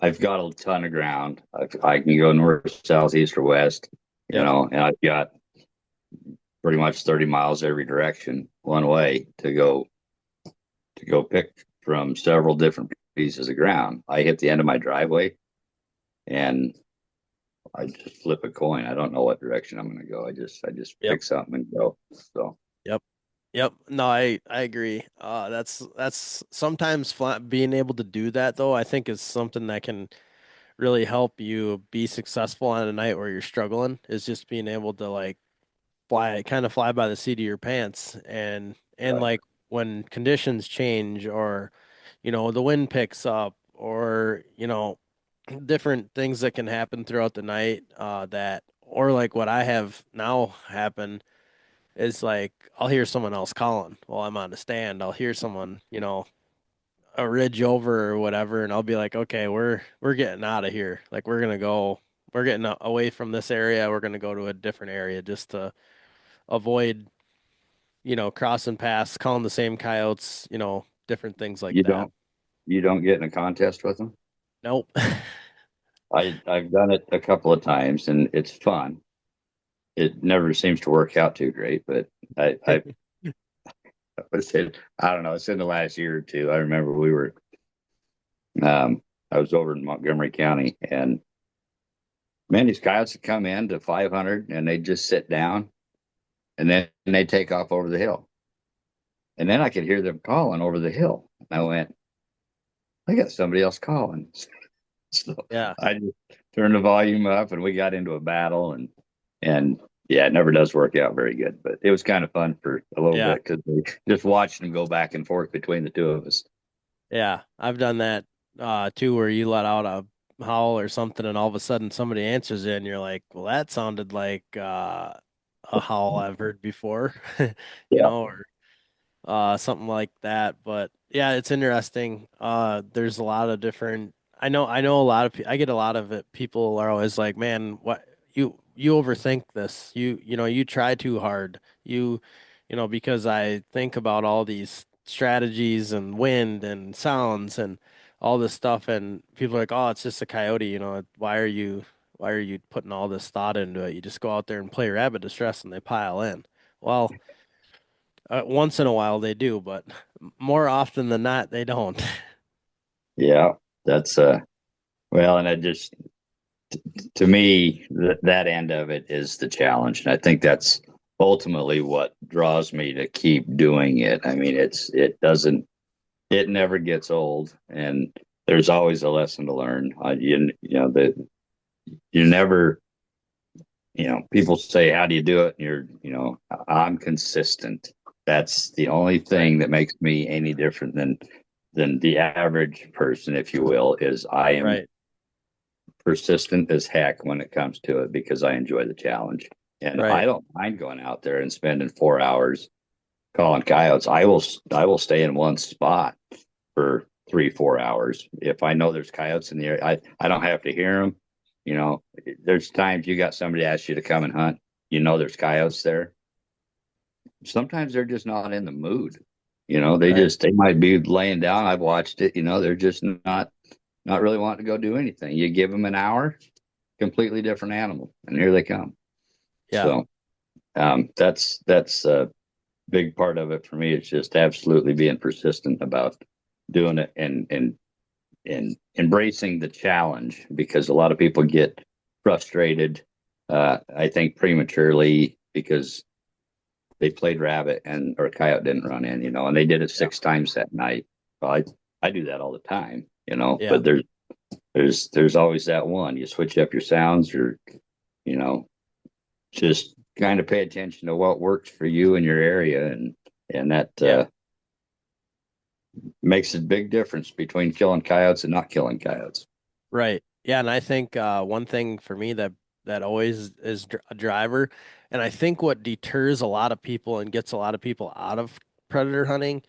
I've got a ton of ground. I can go north, south, east, or west, Yep. and I've got pretty much 30 miles every direction one way to go pick from several different pieces of ground. I hit the end of my driveway and I just flip a coin. I don't know what direction I'm going to go. I just Yep. pick something and go. So Yep. Yep. No, I agree. That's sometimes being able to do that though, I think is something that can really help you be successful on a night where you're struggling, is just being able to like fly by the seat of your pants, and right. like when conditions change or the wind picks up or different things that can happen throughout the night, that or like what I have now happen is like I'll hear someone else calling while I'm on the stand. I'll hear someone, a ridge over or whatever, and I'll be like, okay, we're getting out of here. Like we're getting away from this area. We're gonna go to a different area just to avoid, crossing paths, calling the same coyotes, different things like You that. don't you don't get in a contest with them. Nope. I've done it a couple of times and it's fun. It never seems to work out too great, but I was I don't know, it's in the last year or two. I remember I was over in Montgomery County, and man, these coyotes would come in to 500 and they just sit down, and then they take off over the hill. And then I could hear them calling over the hill. And I went, I got somebody else calling. So Yeah. I just turned the volume up and we got into a battle, and yeah, it never does work out very good, but it was kind of fun for a little Yeah. bit because we just watched them go back and forth between the two of us. Yeah. I've done that too, where you let out a howl or something and all of a sudden somebody answers it and you're like, well, that sounded like a howl I've heard before, Yeah. or something like that. But yeah, it's interesting. There's a lot of different. I know a lot of. I get a lot of it. People are always like, "Man, what you overthink this. You try too hard. Because I think about all these strategies and wind and sounds and all this stuff, and people are like, "Oh, it's just a coyote. Why are you putting all this thought into it? You just go out there and play rabbit distress, and they pile in." Well, once in a while they do, but more often than not they don't. Yeah. That's well, and I just to me that end of it is the challenge, and I think that's ultimately what draws me to keep doing it. I mean, it never gets old, and there's always a lesson to learn. You know that you never, people say, how do you do it? And I'm consistent. That's the only Right. thing that makes me any different than the average person, if you will, is I am Right. persistent as heck when it comes to it because I enjoy the challenge. And I Right. don't mind going out there and spending 4 hours calling coyotes. I will stay in one spot for 3 4 hours if I know there's coyotes in the area. I don't have to hear them. There's times you got somebody ask you to come and hunt. There's coyotes there. Sometimes they're just not in the mood. Right. They might be laying down. I've watched it. They're just not really wanting to go do anything. You give them an hour, completely different animal, and here they come. Yeah. So that's a big part of it for me. It's just absolutely being persistent about doing it and embracing the challenge, because a lot of people get frustrated, I think prematurely, because they played rabbit and or a coyote didn't run in, and they did it Yeah. 6 times that night. Well, I do that all the time, Yeah. but there's always that one. You switch up your sounds, or you know, just kind of pay attention to what works for you in your area, and that Yeah. makes a big difference between killing coyotes and not killing coyotes. Right. Yeah, and I think one thing for me that always is a driver, and I think what deters a lot of people and gets a lot of people out of predator hunting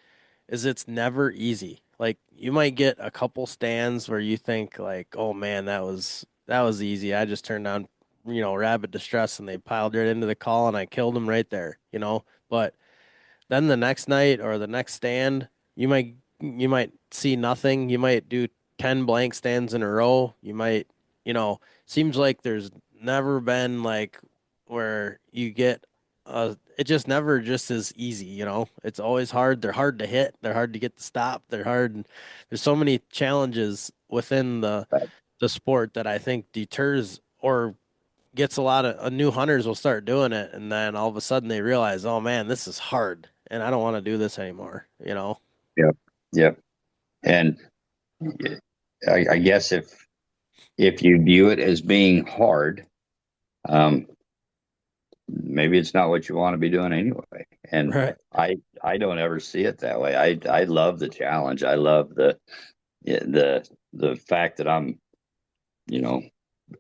is it's never easy. Like you might get a couple stands where you think like, "Oh man, that was easy. I just turned on, rabbit distress and they piled right into the call and I killed them right there." But then the next night or the next stand, you might see nothing. You might do 10 blank stands in a row. Seems like there's never been like where you get it just never just as easy. It's always hard. They're hard to hit. They're hard to get to stop. They're hard. There's so many challenges within the sport that I think deters or gets a lot of new hunters will start doing it, and then all of a sudden they realize, oh man, this is hard, and I don't want to do this anymore. Yep, yep. And I guess if you view it as being hard, um, maybe it's not what you want to be doing anyway. And Right. I don't ever see it that way. I love the challenge. I love the fact that I'm you know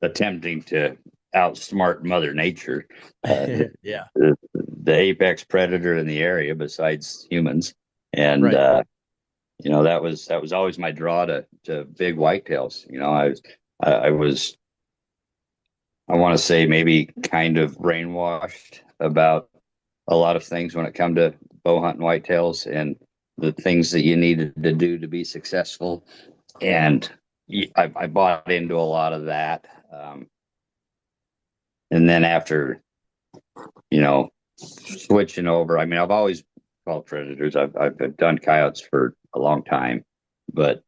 attempting to outsmart Mother Nature, Yeah. the apex predator in the area besides humans. And Right. that was always my draw to big whitetails. I want to say maybe kind of brainwashed about a lot of things when it come to bow hunting whitetails and the things that you needed to do to be successful. And I bought into a lot of that. And then after, switching over, I mean, I've always called predators. I've done coyotes for a long time, but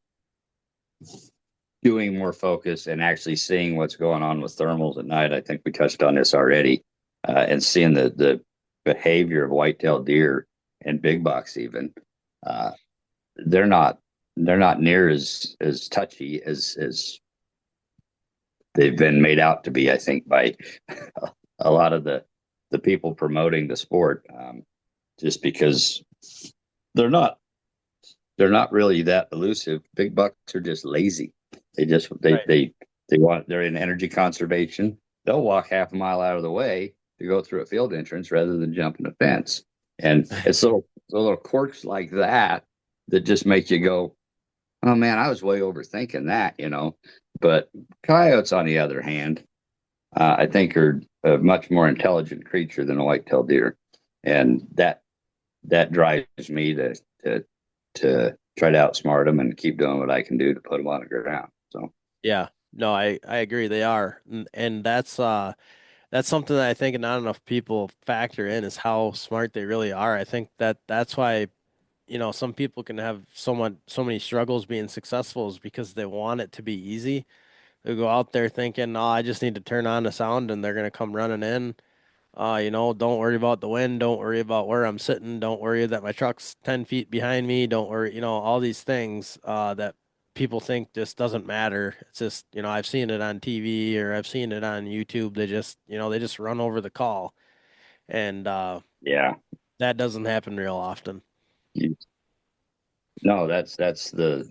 doing more focus and actually seeing what's going on with thermals at night. I think we touched on this already, and seeing the behavior of white-tailed deer and big bucks even. Uh, they're not near as touchy as they've been made out to be, I think, by a lot of the people promoting the sport, just because they're not really that elusive. Big bucks are just lazy. They just Right. they're in energy conservation. They'll walk half a mile out of the way to go through a field entrance rather than jumping a fence. And it's little quirks like that that just make you go, oh man, I was way overthinking that. But coyotes, on the other hand, I think are a much more intelligent creature than a white-tailed deer, and that drives me to try to outsmart them and keep doing what I can do to put them on the ground. So Yeah. No, I agree they are. And that's something that I think not enough people factor in is how smart they really are. I think that's why, some people can have so many struggles being successful is because they want it to be easy. They go out there thinking, "Oh, I just need to turn on the sound and they're gonna come running in." Don't worry about the wind. Don't worry about where I'm sitting. Don't worry that my truck's 10 feet behind me. Don't worry, all these things that people think just doesn't matter. It's just, I've seen it on TV or I've seen it on YouTube. They just run over the call. And yeah, that doesn't happen real often. you, no, that's the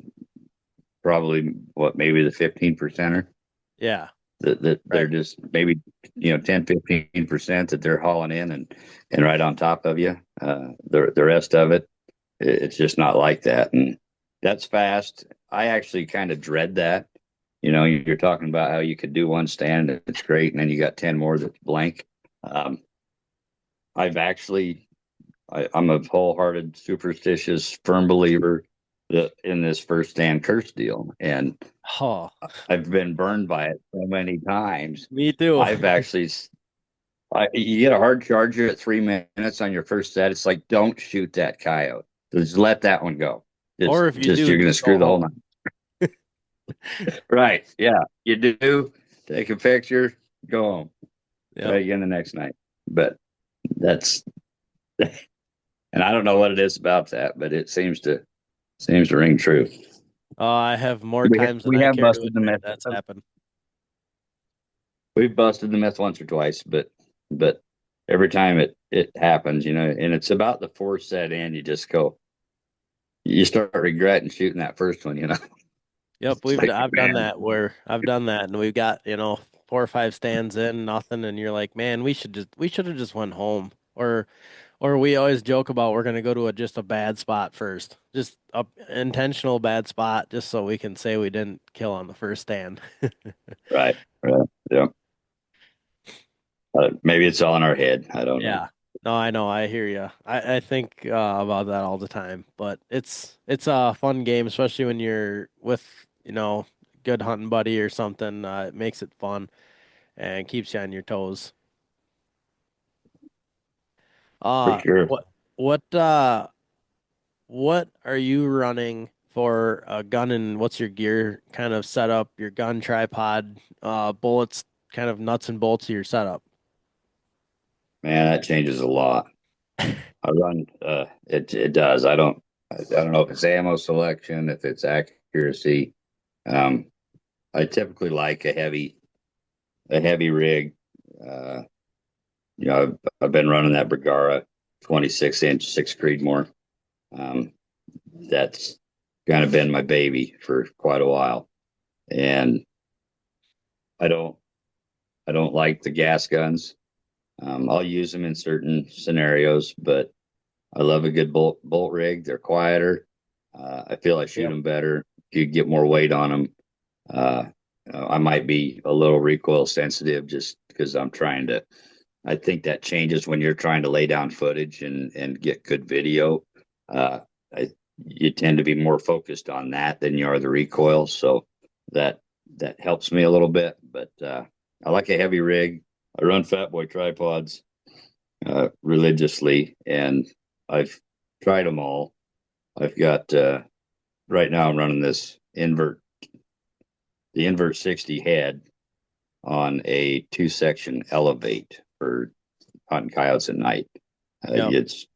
probably what maybe the 15 percenter Yeah, that they're right. just maybe 10-15% that they're hauling in and right on top of you. The rest of it, it's just not like that, and that's fast. I actually kind of dread that. You're talking about how you could do one stand and it's great, and then you got 10 more that's blank. Um, I've actually, I'm a wholehearted, superstitious, firm believer that in this first stand curse deal, and Oh, I've been burned by it so many times. me too. I've actually, you get a hard charger at 3 minutes on your first set. It's like, don't shoot that coyote. Just let that one go. Or if you Just do, you're going to just go screw the whole home. night. Right? Yeah, you do. Take a picture, go home. Try Yep. again the next night. But that's, and I don't know what it is about that, but it seems to ring true. I have more times than We I have care to busted the admit myth. that's happened. We've busted the myth once or twice, but every time it happens, and it's about the fourth set in, you start regretting shooting that first one. Yep, It's like, I've done man, that where I've done that and we've got, 4 or 5 stands in, nothing, and you're like, man, we should have just went home. Or we always joke about we're gonna go to just a bad spot first. Just a intentional bad spot just so we can say we didn't kill on the first stand. right, right, yeah. Maybe it's all in our head. I don't know. Yeah. No, I know, I hear you. I think about that all the time, but it's a fun game, especially when you're with, good hunting buddy or something. It makes it fun and keeps you on your toes. For Uh, sure. what are you running for a gun and what's your gear kind of setup, your gun tripod, bullets, kind of nuts and bolts of your setup? Man, that changes a lot. I run. It does. I don't know if it's ammo selection, if it's accuracy. Um, I typically like a heavy rig. Uh, I've been running that Bergara 26-inch 6 Creedmoor. Um, that's kind of been my baby for quite a while, and I don't I don't like the gas guns. I'll use them in certain scenarios, but I love a good bolt rig. They're quieter. I feel I shoot Yep. them better. You get more weight on them. Uh, I might be a little recoil sensitive just because I'm trying to. I think that changes when you're trying to lay down footage and get good video. Uh, you tend to be more focused on that than you are the recoil. So that that helps me a little bit. But I like a heavy rig. I run Fat Boy tripods religiously, and I've tried them all. I've got right now I'm running the invert 60 head on a 2-section elevate for hunting coyotes at night. Yep. It's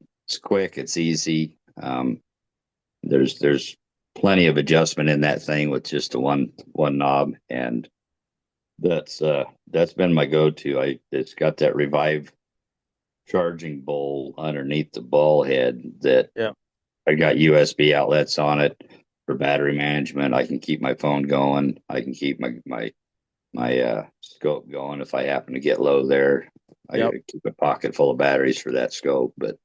quick, it's easy. There's plenty of adjustment in that thing with just a one knob, and that's been my go-to. It's got that Revive charging bowl underneath the ball head that Yep. I got USB outlets on it for battery management. I can keep my phone going. I can keep my scope going if I happen to get low there. Yep. I keep a pocket full of batteries for that scope, but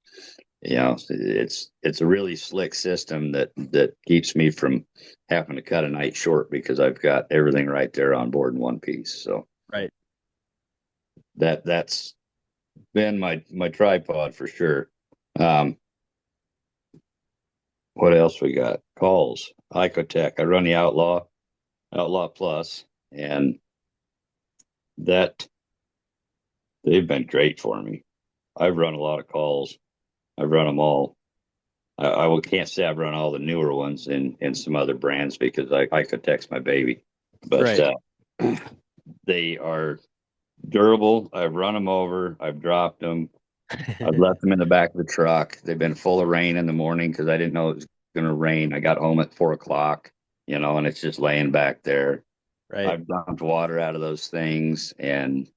it's a really slick system that keeps me from having to cut a night short because I've got everything right there on board in one piece. So Right. that's been my tripod for sure. What else we got? Calls. Icotech. I run the Outlaw Plus, and that they've been great for me. I've run a lot of calls. I've run them all. Can't say I've run all the newer ones in some other brands because Icotech's my baby, but Right. they are durable. I've run them over. I've dropped them. I've left them in the back of the truck. They've been full of rain in the morning because I didn't know it was going to rain. I got home at 4 o'clock, and it's just laying back there. Right. I've dumped water out of those things and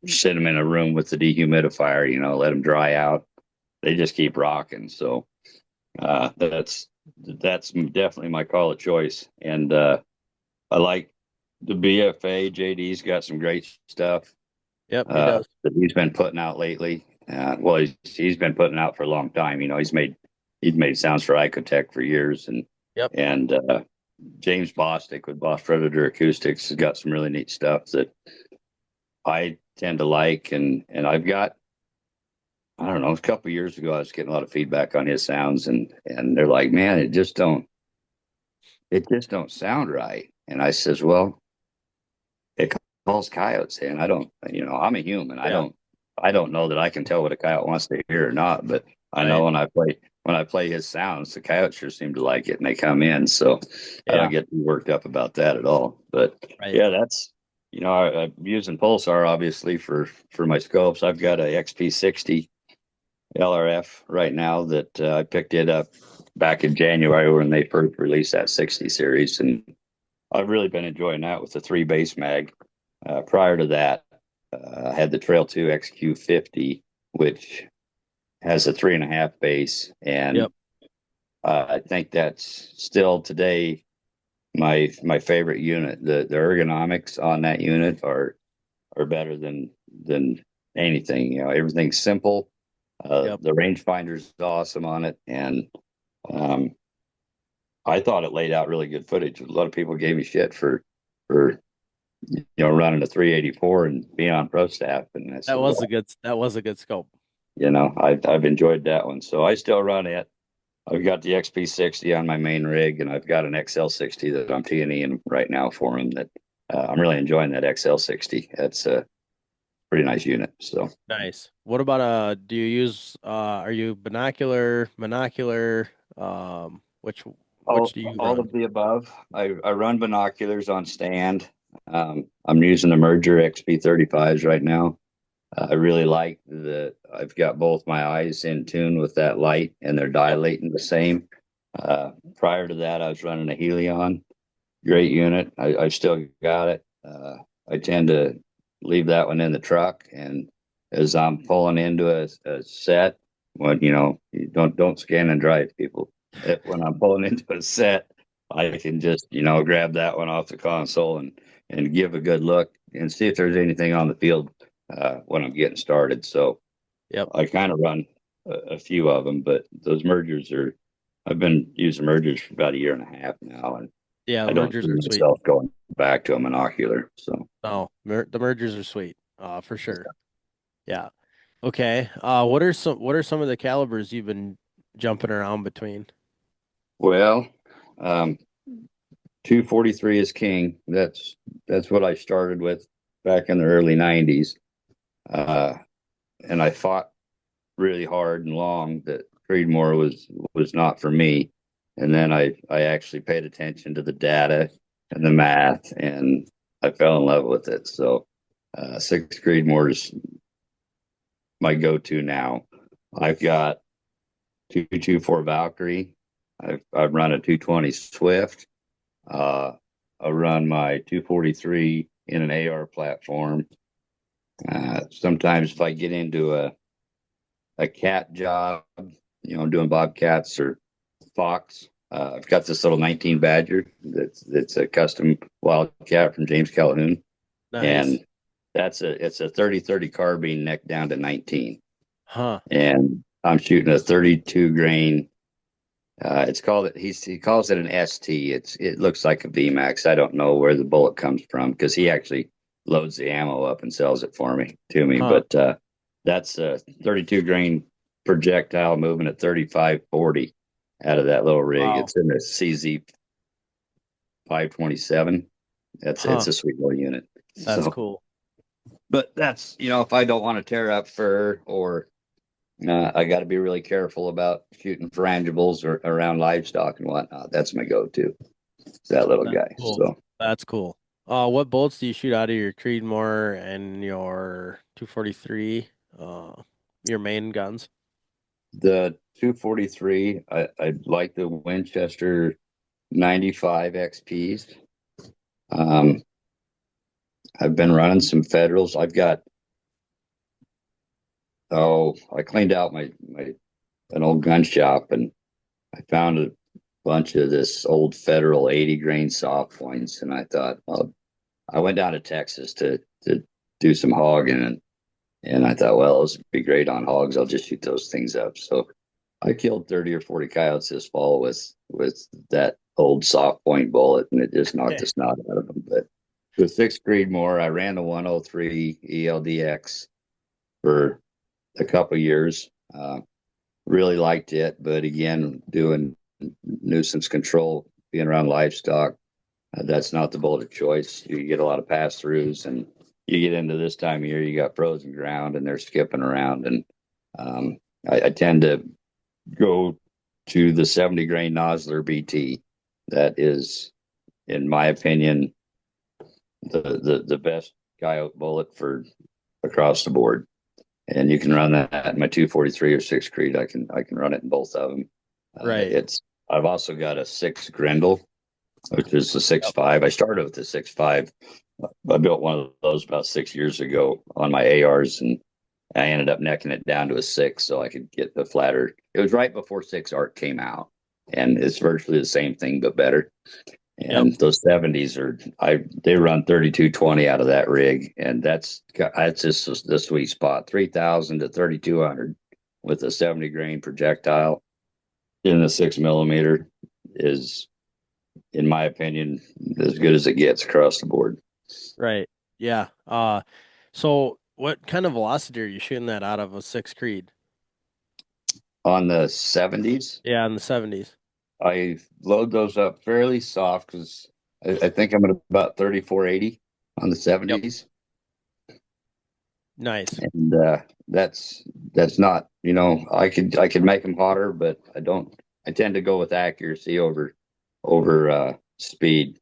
sit them in a room with the dehumidifier, let them dry out. They just keep rocking. So that's definitely my call of choice. And I like the BFA. JD's got some great stuff Yep. He does. that he's been putting out lately. Well, he's been putting out for a long time. He's made sounds for Icotech for years, and Yep. and James Bostic with Boss Predator Acoustics has got some really neat stuff that I tend to like, and I've got, I don't know, a couple of years ago I was getting a lot of feedback on his sounds, and they're like, man, it just don't sound right. And I says, well, it calls coyotes, and I don't, I'm a human. Yeah. I don't know that I can tell what a coyote wants to hear or not, but I know Right. when I play his sounds, the coyotes sure seem to like it and they come in. So I Yeah. don't get too worked up about that at all. But Right. yeah, I'm using Pulsar obviously for my scopes. I've got a XP60 LRF right now that I picked it up back in January when they first released that 60 series, and I've really been enjoying that with the 3 base mag. Prior to that, I had the Trail 2 XQ50, which has a 3.5 base, and Yep. I think that's still today my favorite unit. The ergonomics on that unit are better than anything. Everything's simple. Yep. The rangefinder's awesome on it, and um, I thought it laid out really good footage. A lot of people gave me shit for running a 384 and being on pro staff, and I said, well, That was a good scope. I've enjoyed that one, so I still run it. I've got the XP60 on my main rig, and I've got an XL60 that I'm T&Eing right now for him. That I'm really enjoying that XL60. That's a pretty nice unit. So Nice. What about do you use are you monocular which do you all run? of the above. I run binoculars on stand. I'm using the Merger XP35s right now. I really like that I've got both my eyes in tune with that light and they're Yep. dilating the same. Prior to that, I was running a Helion, great unit. I still got it. I tend to leave that one in the truck, and as I'm pulling into a set, you don't scan and drive, people. When I'm pulling into a set, I can just grab that one off the console and give a good look and see if there's anything on the field when I'm getting started. So Yep. I kind of run a few of them, but those mergers I've been using mergers for about a year and a half now, and Yeah, I the don't mergers see are sweet. myself going back to a monocular. So No, the mergers are sweet. For sure. Yeah. Okay. What are some of the calibers you've been jumping around between? well, um, 243 is king. That's what I started with back in the early 90s. Uh, and I fought really hard and long that Creedmoor was not for me. And then I actually paid attention to the data and the math, and I fell in love with it. So six Creedmoor is my go-to now. I've got 224 Valkyrie. I've run a 220 Swift. I run my 243 in an AR platform. Sometimes if I get into a cat job, doing bobcats or fox, I've got this little 19 Badger that's a custom wildcat from James Calhoun, Nice. and it's a 30-30 carbine neck down to 19, Huh. and I'm shooting a 32 grain. He calls it an ST. It looks like a VMAX. I don't know where the bullet comes from because he actually loads the ammo up and sells it to me. Huh. But that's a 32 grain projectile moving at 35-40 out of that little rig. Wow. It's in a CZ 527. It's Huh. a sweet little unit. That's So, cool. but that's if I don't want to tear up fur or I got to be really careful about shooting frangibles or around livestock and whatnot. That's my go-to. It's that little That's guy. cool. So That's cool. What bolts do you shoot out of your Creedmoor and your 243? Your main guns? the 243, I like the Winchester 95 XPs. Um, I've been running some Federals. I cleaned out my an old gun shop and I found a bunch of this old Federal 80 grain soft points, and I thought, well, I went down to Texas to do some hogging, and I thought, well, this would be great on hogs. I'll just shoot those things up. So I killed 30 or 40 coyotes this fall with that old soft point bullet, and it just knocked the snot out of them. But with sixth Creedmoor, I ran the 103 ELDX for a couple years. Really liked it, but again, doing nuisance control, being around livestock, that's not the bullet of choice. You get a lot of pass throughs, and you get into this time of year, you got frozen ground, and they're skipping around. And I tend to go to the 70 grain Nosler BT. That is, in my opinion, the best coyote bullet for across the board. And you can run that in my 243 or six Creed. I can run it in both of them. Right. I've also got a six Grendel, which is the six Yep. five. I started with the 6.5. I built one of those about 6 years ago on my ARs, and I ended up necking it down to a six so I could get the flatter. It was right before six arc came out, and it's virtually the same thing but better. Yep. And those 70s they run 3220 out of that rig, and that's just the sweet spot. 3,000 to 3,200 with a 70 grain projectile in the 6 millimeter is, in my opinion, as good as it gets across the board. Right. Yeah. So what kind of velocity are you shooting that out of a six Creed? On the 70s, Yeah, in the 70s. I load those up fairly soft because I think I'm at about 3480 on the Yep. 70s. Nice. And that's not, I could make them hotter, but I tend to go with accuracy over speed.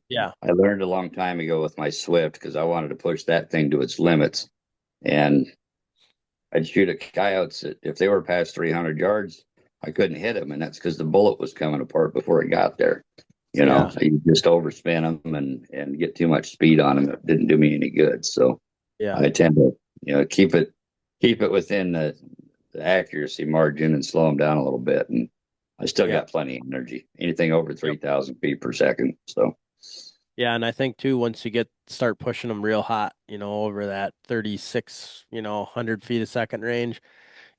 Yeah. I learned a long time ago with my Swift because I wanted to push that thing to its limits, and I'd shoot at coyotes that if they were past 300 yards, I couldn't hit them, and that's because the bullet was coming apart before it got there. Yeah. So you just overspin them and get too much speed on them. It didn't do me any good. So Yeah. I tend to, keep it within the accuracy margin and slow them down a little bit. And I still Yep. got plenty of energy, anything over Yep. 3,000 feet per second. So Yeah, and I think too, once you start pushing them real hot, over that 36, 100 feet a second range,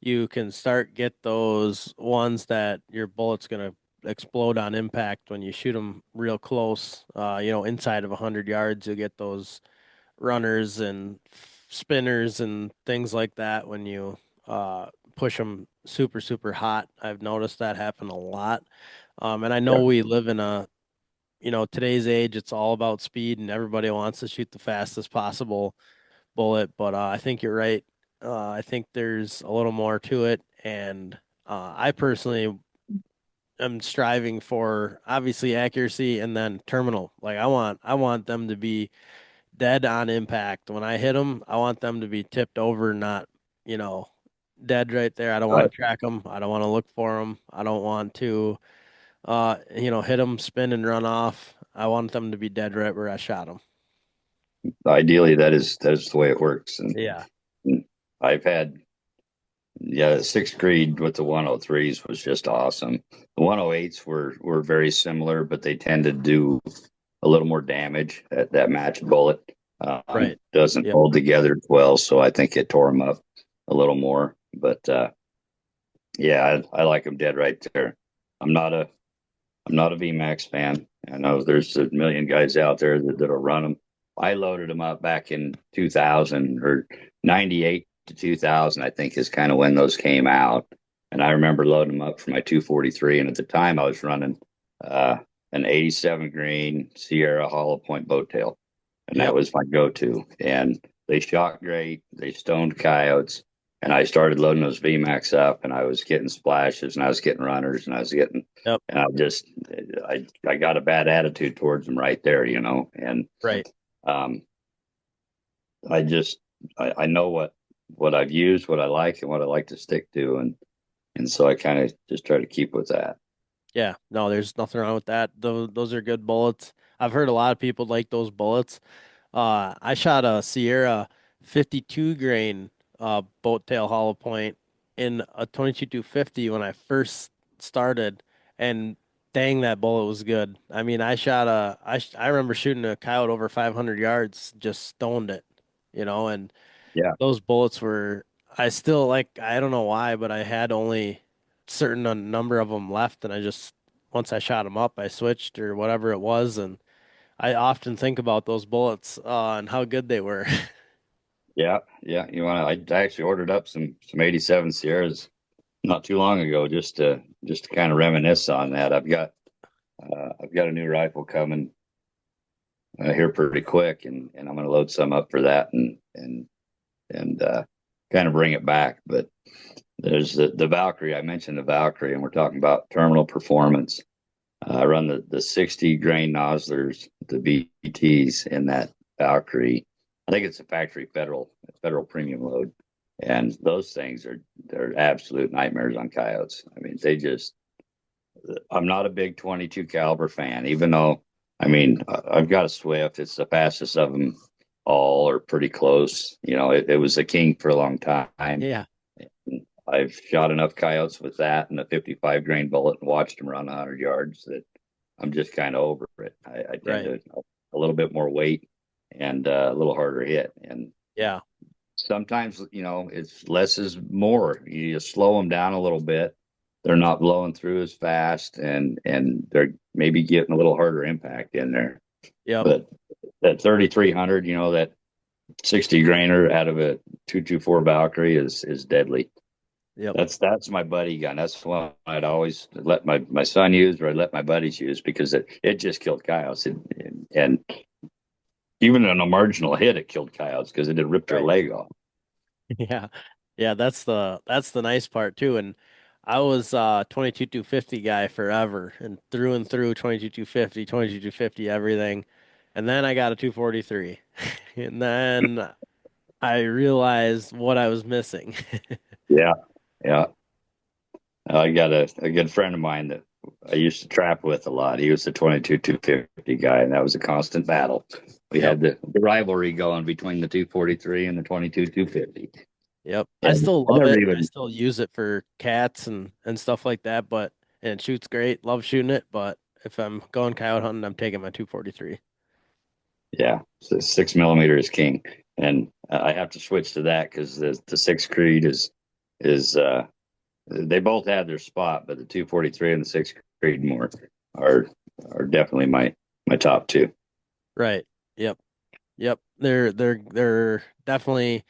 you can start get those ones that your bullet's gonna explode on impact when you shoot them real close. Inside of 100 yards, you'll get those runners and spinners and things like that when you push them super hot. I've noticed that happen a lot. And I know yeah, we live in a today's age, it's all about speed and everybody wants to shoot the fastest possible bullet. But I think you're right. I think there's a little more to it. And I personally am striving for obviously accuracy and then terminal. Like I want them to be dead on impact. When I hit them, I want them to be tipped over, not, you know, dead right there. I don't want I, to track them. I don't want to look for them. I don't want to, hit them, spin and run off. I want them to be dead right where I shot them. Ideally, that is the way it works. Yeah. And I've had, yeah, the sixth grade with the 103s was just awesome. The 108s were very similar, but they tend to do a little more damage. That match bullet Right. doesn't Yep. hold together well, so I think it tore them up a little more. But yeah, I like them dead right there. I'm not a I'm not a VMAX fan. I know there's a million guys out there that'll run them. I loaded them up back in 2000 or 98 to 2000, I think is kind of when those came out. And I remember loading them up for my 243. And at the time, I was running uh, an 87 grain Sierra hollow point boat tail. And that Yep. was my go to. And they shot great. They stoned coyotes. And I started loading those VMAX up, and I was getting splashes, and I was getting runners, and I was getting Yep. and I got a bad attitude towards them right there, and Right. um, I just I know what I've used, what I like, and what I like to stick to, and so I kind of just try to keep with that. Yeah. No, there's nothing wrong with that. Those are good bullets. I've heard a lot of people like those bullets. I shot a Sierra 52 grain boat tail hollow point in a 22-250 when I first started, and dang, that bullet was good. I mean, I remember shooting a coyote over 500 yards, just stoned it, and Yeah, those bullets were. I still like. I don't know why, but I had only certain a number of them left, and I just once I shot them up, I switched or whatever it was, and I often think about those bullets and how good they were. yeah, yeah. I actually ordered up some 87 Sierras not too long ago just to kind of reminisce on that. I've got a new rifle coming here pretty quick, and I'm going to load some up for that and kind of bring it back. But there's the Valkyrie. I mentioned the Valkyrie, and we're talking about terminal performance. I run the 60 grain nozzlers, the BTs in that Valkyrie. I think it's a factory federal premium load, and those things they're absolute nightmares on coyotes. I mean, they just. I'm not a big 22 caliber fan, even though I've got a Swift. It's the fastest of them all, or pretty close. It was a king for a long time. Yeah, I've shot enough coyotes with that and a 55 grain bullet and watched them run 100 yards that I'm just kind of over it. I tend right. to a little bit more weight and a little harder hit. And Yeah, sometimes, it's less is more. You just slow them down a little bit. They're not blowing through as fast, and they're maybe getting a little harder impact in there. yep, But that 3,300, that 60 grainer out of a 224 Valkyrie is deadly. yep, That's my buddy gun. That's one I'd always let my son use, or I'd let my buddies use, because it just killed coyotes. And even on a marginal hit, it killed coyotes because it had ripped their right. leg off. Yeah. Yeah, that's the nice part too. And I was 22-250 guy forever and through 22-250, 22-250 everything. And then I got a 243. And then I realized what I was missing. Yeah, yeah. I got a good friend of mine that I used to trap with a lot. He was the 22 250 guy, and that was a constant battle. We Yep. had the rivalry going between the 243 and the 22 250. Yep. I And still I love never it. I even, still use it for cats and stuff like that, but and it shoots great. Love shooting it, but if I'm going coyote hunting, I'm taking my 243. yeah, so 6 millimeter is king. And I have to switch to that because the six Creed is they both had their spot, but the 243 and the six Creed more are are definitely my top two. Right. Yep. Yep. They're definitely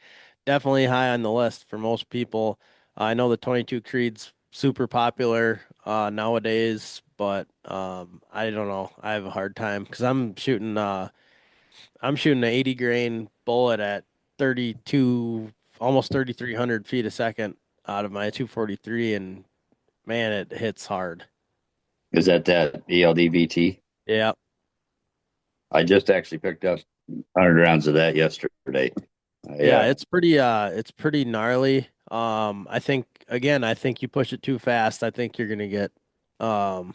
high on the list for most people. I know the 22 Creed's super popular nowadays, but I don't know. I have a hard time because I'm shooting an 80 grain bullet at 32, almost 3,300 feet a second out of my 243, and man, it hits hard. Is that ELDVT? Yeah. I just actually picked up 100 rounds of that yesterday. Yeah, Yeah, it's pretty gnarly. I think you push it too fast. I think you're gonna get um,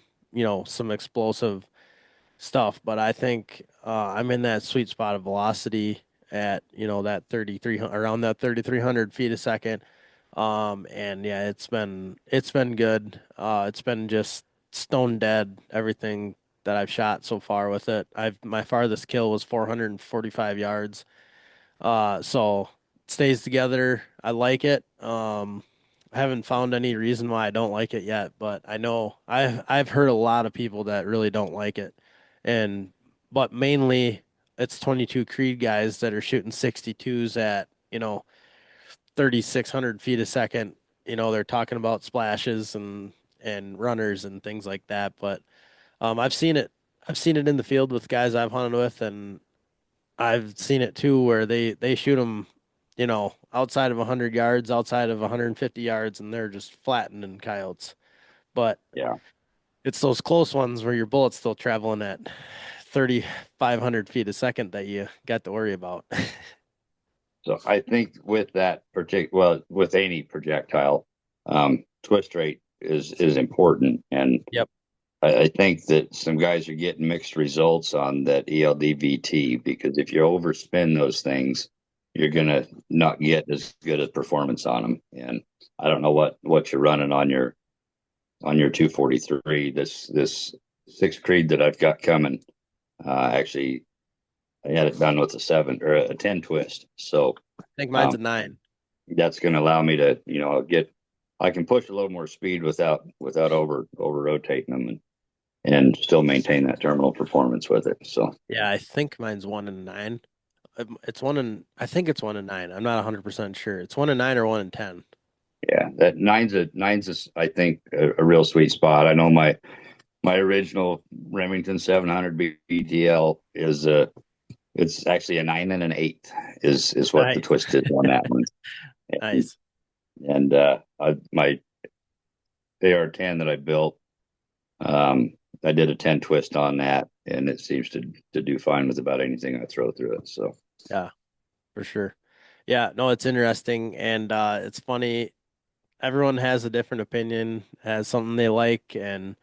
some explosive stuff, but I think I'm in that sweet spot of velocity at, that 3300 around that 3,300 feet a second. And yeah, it's been good. It's been just stone dead everything that I've shot so far with it. My farthest kill was 445 yards. So it stays together. I like it. I haven't found any reason why I don't like it yet, but I know I've heard a lot of people that really don't like it. And but mainly it's 22 Creed guys that are shooting 62s at, 3,600 feet a second. They're talking about splashes and runners and things like that, but I've seen it. I've seen it in the field with guys I've hunted with, and I've seen it too where they shoot them, outside of 100 yards, outside of 150 yards, and they're just flattening coyotes. But yeah. it's those close ones where your bullet's still traveling at 3,500 feet a second that you got to worry about. So I think with that well, with any projectile, twist rate is important, and Yep. I think that some guys are getting mixed results on that ELDVT because if you overspin those things, you're gonna not get as good a performance on them. And I don't know what you're running on your 243. This six Creed that I've got coming, actually I had it done with a 7 or a 10 twist. So I think mine's um, a 9. that's going to allow me to, I can push a little more speed without over rotating them and still maintain that terminal performance with it. So Yeah, I think mine's 1 and 9. I think it's 1 and 9. I'm not 100% sure. It's 1 and 9 or 1 and 10. yeah, that nine's is I think a real sweet spot. I know my original Remington 700 BTL is it's actually a 9 and an 8 is what the Nice. twist is on that one. Nice. And my AR-10 that I built, I did a 10 twist on that, and it seems to do fine with about anything I throw through it. So Yeah, for sure. Yeah, no, it's interesting and it's funny. Everyone has a different opinion, has something they like, and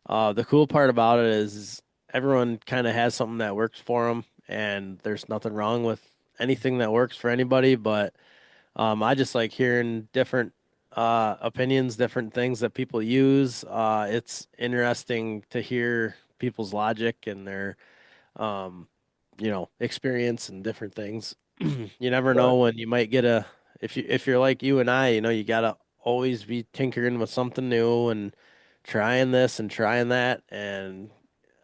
the cool part about it is everyone kind of has something that works for them, and there's nothing wrong with anything that works for anybody. But I just like hearing different opinions, different things that people use. It's interesting to hear people's logic and their um, experience and different things. You never uh, know when you might get if you're like you and I, you gotta always be tinkering with something new and trying this and trying that, and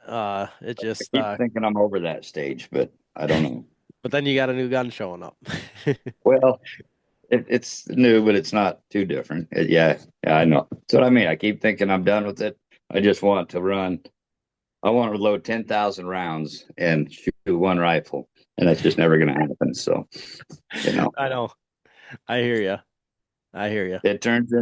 it I just keep thinking I'm over that stage, but I don't know. but then you got a new gun showing up. Well, it's new, but it's not too different. Yeah, I know. That's what I mean. I keep thinking I'm done with it. I just want to run. I want to load 10,000 rounds and shoot one rifle, and that's just never going to happen. So, you know. I know. I hear you. I hear you. It turns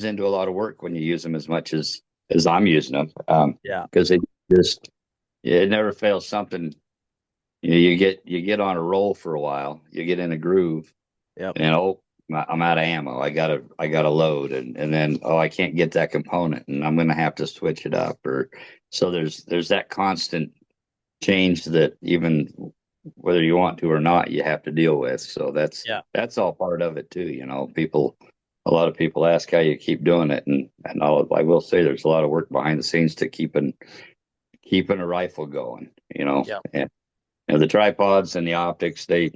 into a lot of work when you use them as much as I'm using them. Yeah. Because it never fails something. You get on a roll for a while, you get in a groove, Yep. and I'm out of ammo. I got to load, and then I can't get that component, and I'm gonna have to switch it up. Or so there's that constant change that even whether you want to or not, you have to deal with. So that's Yeah. that's all part of it too. A lot of people ask how you keep doing it, and I will say there's a lot of work behind the scenes to keeping a rifle going. Yep. And the tripods and the optics they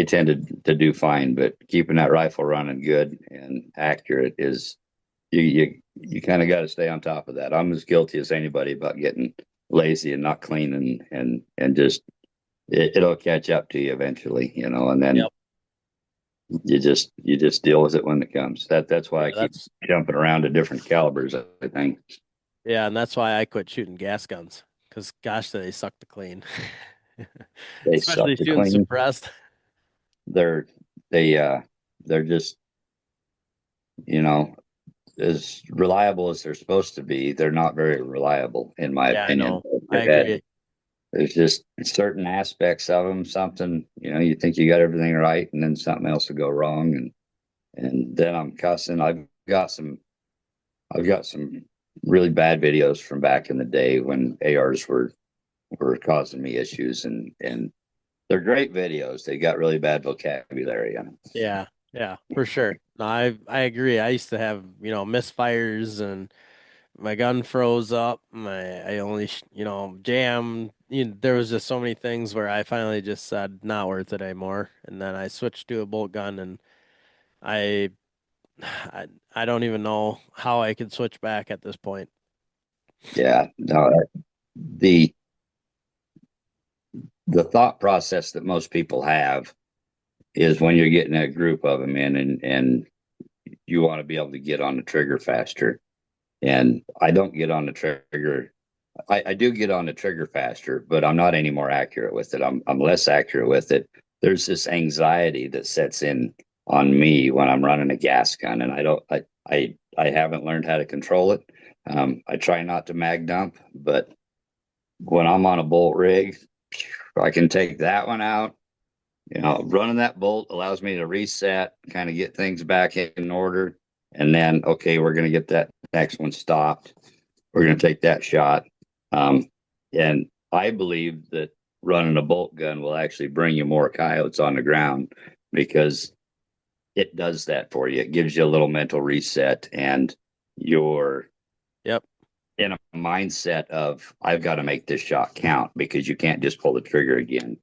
tend to do fine, but keeping that rifle running good and accurate is you kind of got to stay on top of that. I'm as guilty as anybody about getting lazy and not cleaning and just it'll catch up to you eventually, and then Yep. you just deal with it when it comes. That's why Yeah, I keep that's jumping around to different calibers, I think. yeah, and that's why I quit shooting gas guns because gosh, they suck to clean, They suck especially to shooting clean. suppressed. They're they're just, you know, as reliable as they're supposed to be. They're not very reliable, in my Yeah, I opinion. know. I They've had agree. There's just certain aspects of them, something, you think you got everything right, and then something else will go wrong, and then I'm cussing. I've got some really bad videos from back in the day when ARs were causing me issues, and they're great videos. They got really bad vocabulary in them. Yeah, yeah, for sure. No, I agree. I used to have, misfires and my gun froze up. I only, jammed. There was just so many things where I finally just said not worth it anymore. And then I switched to a bolt gun, and I, I, I don't even know how I could switch back at this point. Yeah, no, the the thought process that most people have is when you're getting a group of them in, and you want to be able to get on the trigger faster. And I don't get on the trigger. I do get on the trigger faster, but I'm not any more accurate with it. I'm less accurate with it. There's this anxiety that sets in on me when I'm running a gas gun, and I haven't learned how to control it. I try not to mag dump, but when I'm on a bolt rig, I can take that one out. Running that bolt allows me to reset, kind of get things back in order, and then okay, we're going to get that next one stopped. We're going to take that shot. Um, and I believe that running a bolt gun will actually bring you more coyotes on the ground because it does that for you. It gives you a little mental reset, and you're Yep. in a mindset of I've got to make this shot count because you can't just pull the trigger again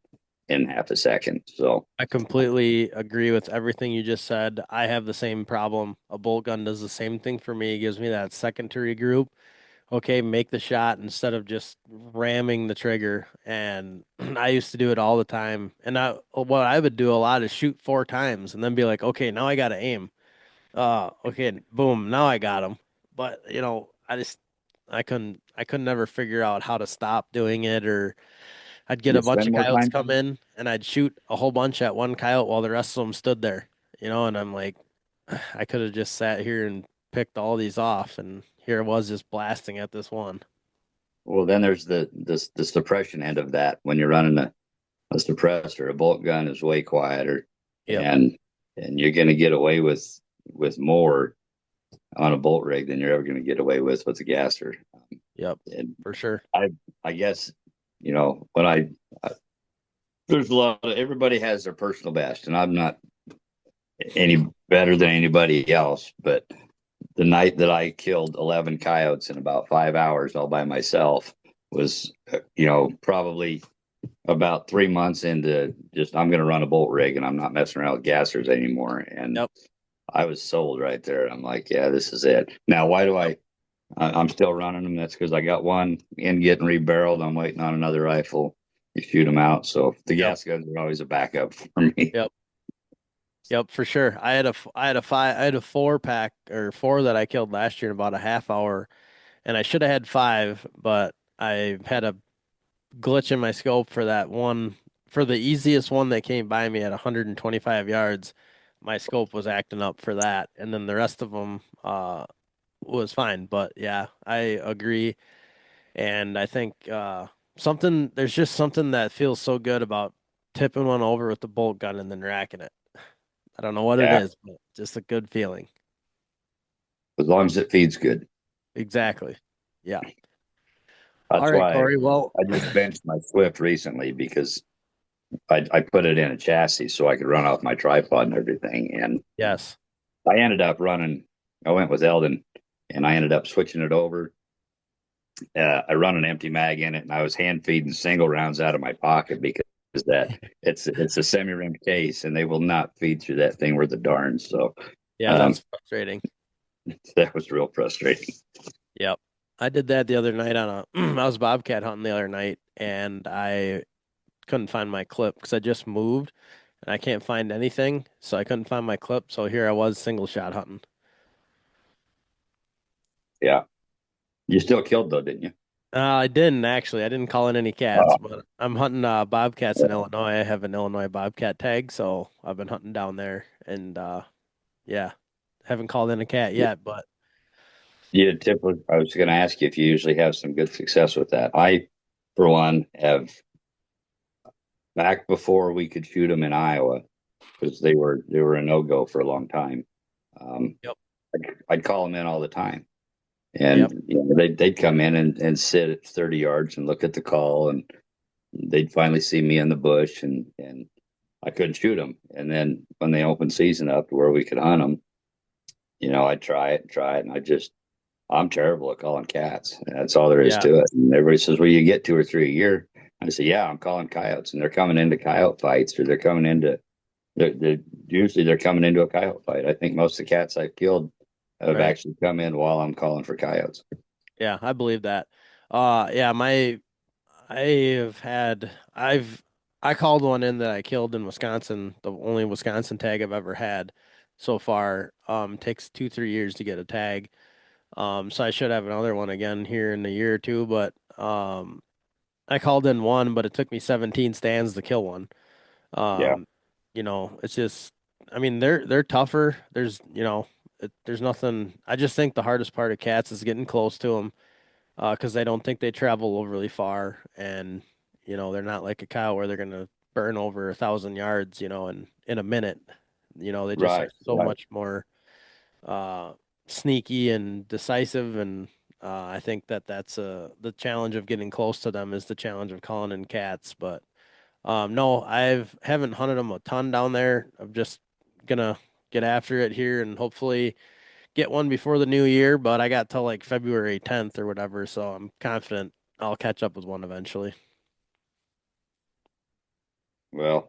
in half a second. So I completely agree with everything you just said. I have the same problem. A bolt gun does the same thing for me. It gives me that second to regroup. Okay, make the shot instead of just ramming the trigger. And I used to do it all the time. And what I would do a lot is shoot 4 times and then be like, okay, now I got to aim. Okay, boom, now I got him. But I couldn't never figure out how to stop doing it, or I'd get you a bunch spend of more coyotes time. come in and I'd shoot a whole bunch at one coyote while the rest of them stood there, and I'm like, I could have just sat here and picked all these off, and here it was just blasting at this one. Well, then there's the suppression end of that. When you're running a suppressor, a bolt gun is way quieter, Yep, and you're going to get away with more on a bolt rig than you're ever going to get away with a gasser. yep, And for sure. I guess when I there's a lot of everybody has their personal best, and I'm not any better than anybody else. But the night that I killed 11 coyotes in about 5 hours all by myself was, probably about 3 months into just I'm going to run a bolt rig and I'm not messing around with gassers anymore. And Yep, I was sold right there. I'm like, yeah, this is it. Now, why do yep, I'm still running them. That's because I got one in getting rebarreled. I'm waiting on another rifle. You shoot them out. So the yep, gas guns are always a backup for me. yep, yep, for sure. I had a 4 pack or four that I killed last year in about a half hour, and I should have had five, but I had a glitch in my scope for that one, for the easiest one that came by me at 125 yards. My scope was acting up for that, and then the rest of them was fine. But yeah, I agree, and I think something there's just something that feels so good about tipping one over with the bolt gun and then racking it. I don't know what it Yeah, is, but just a good feeling. as long as it feeds good. Exactly. Yeah. All That's right, why Corey. Well, I just benched my Swift recently because I put it in a chassis so I could run off my tripod and everything. And yes. I ended up running. I went with Eldon, and I ended up switching it over. I run an empty mag in it, and I was hand feeding single rounds out of my pocket because that it's a semi rim case, and they will not feed through that thing worth a darn. So Yeah, um, that's frustrating. that was real frustrating. Yep. I did that the other night on a I was bobcat hunting the other night and I couldn't find my clip because I just moved and I can't find anything, so I couldn't find my clip. So here I was single shot hunting. Yeah. You still killed though, didn't you? I didn't actually. I didn't call in any cats, Oh, but I'm hunting bobcats in Illinois. I have an Illinois bobcat tag, so I've been hunting down there, and yeah, haven't called in a cat yeah. yet, but You typically, I was going to ask you if you usually have some good success with that. I, for one, have back before we could shoot them in Iowa because they were a no go for a long time. Um, yep, I'd call them in all the time, yep, and they'd come in and sit at 30 yards and look at the call, and they'd finally see me in the bush, and I couldn't shoot them. And then when they opened season up to where we could hunt them, I'd try it, and I'm terrible at calling cats. That's all there is yeah, to it. And everybody says, well, you get 2 or 3 a year. I say, yeah, I'm calling coyotes, and they're coming into coyote fights, or they're coming into, usually they're coming into a coyote fight. I think most of the cats I've killed have right, actually come in while I'm calling for coyotes. yeah, I believe that. Yeah, I called one in that I killed in Wisconsin, the only Wisconsin tag I've ever had so far. Takes 2, 3 years to get a tag. So I should have another one again here in a year or two, but I called in one, but it took me 17 stands to kill one. Yeah, Um, it's just, I mean, they're tougher. There's nothing. I just think the hardest part of cats is getting close to them, because they don't think they travel overly far, and they're not like a cow where they're gonna burn over 1,000 yards, in a minute. They just are right, so right. much more uh, sneaky and decisive, and I think that's the challenge of getting close to them is the challenge of calling in cats. But no, haven't hunted them a ton down there. I'm just gonna get after it here and hopefully get one before the new year. But I got till like February 10th or whatever, so I'm confident I'll catch up with one eventually. Well,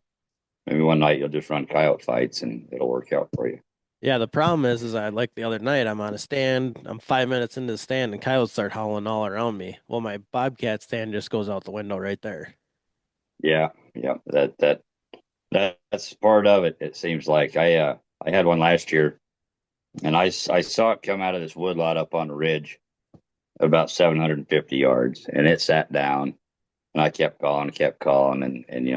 maybe one night you'll just run coyote fights and it'll work out for you. Yeah, the problem is I like the other night, I'm on a stand, I'm 5 minutes into the stand, and coyotes start howling all around me. Well, my bobcat stand just goes out the window right there. Yeah, yeah. That's part of it. It seems like I had one last year, and I saw it come out of this woodlot up on the ridge about 750 yards, and it sat down, and I kept calling, and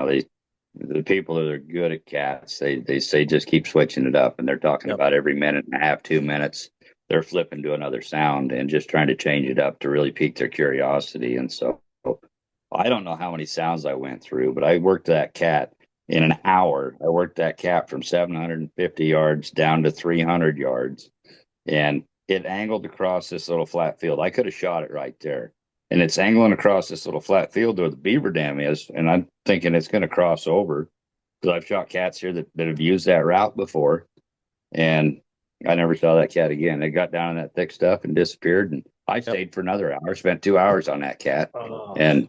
the people that are good at cats, they say just keep switching it up, and they're talking Yep. about every minute and a half, 2 minutes, they're flipping to another sound and just trying to change it up to really pique their curiosity. And so I don't know how many sounds I went through, but I worked that cat in an hour. I worked that cat from 750 yards down to 300 yards, and it angled across this little flat field. I could have shot it right there. And it's angling across this little flat field where the beaver dam is. And I'm thinking it's going to cross over because I've shot cats here that have used that route before. And I never saw that cat again. It got down in that thick stuff and disappeared. And I Yep. stayed for another hour, spent 2 hours on that cat, Oh, and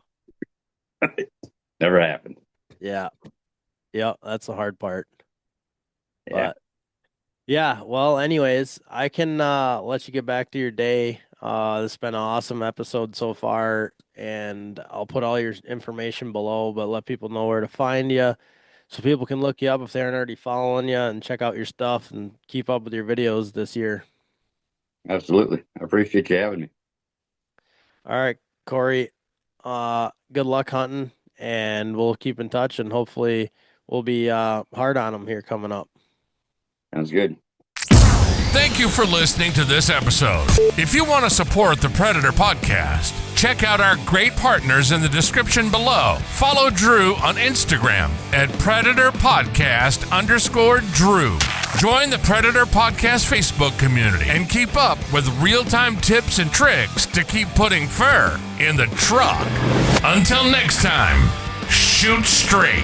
never happened. yeah. Yeah, that's the hard part. Yeah, But yeah, well, anyways, I can let you get back to your day. It's been an awesome episode so far, and I'll put all your information below, but let people know where to find you so people can look you up if they aren't already following you and check out your stuff and keep up with your videos this year. absolutely. I appreciate you having me. All right, Cory, good luck hunting, and we'll keep in touch, and hopefully we'll be hard on them here coming up. Sounds good. Thank you for listening to this episode. If you want to support the Predator Podcast, check out our great partners in the description below. Follow Drew on Instagram at Predator Podcast _Drew. Join the Predator Podcast Facebook community and keep up with real-time tips and tricks to keep putting fur in the truck. Until next time, shoot straight.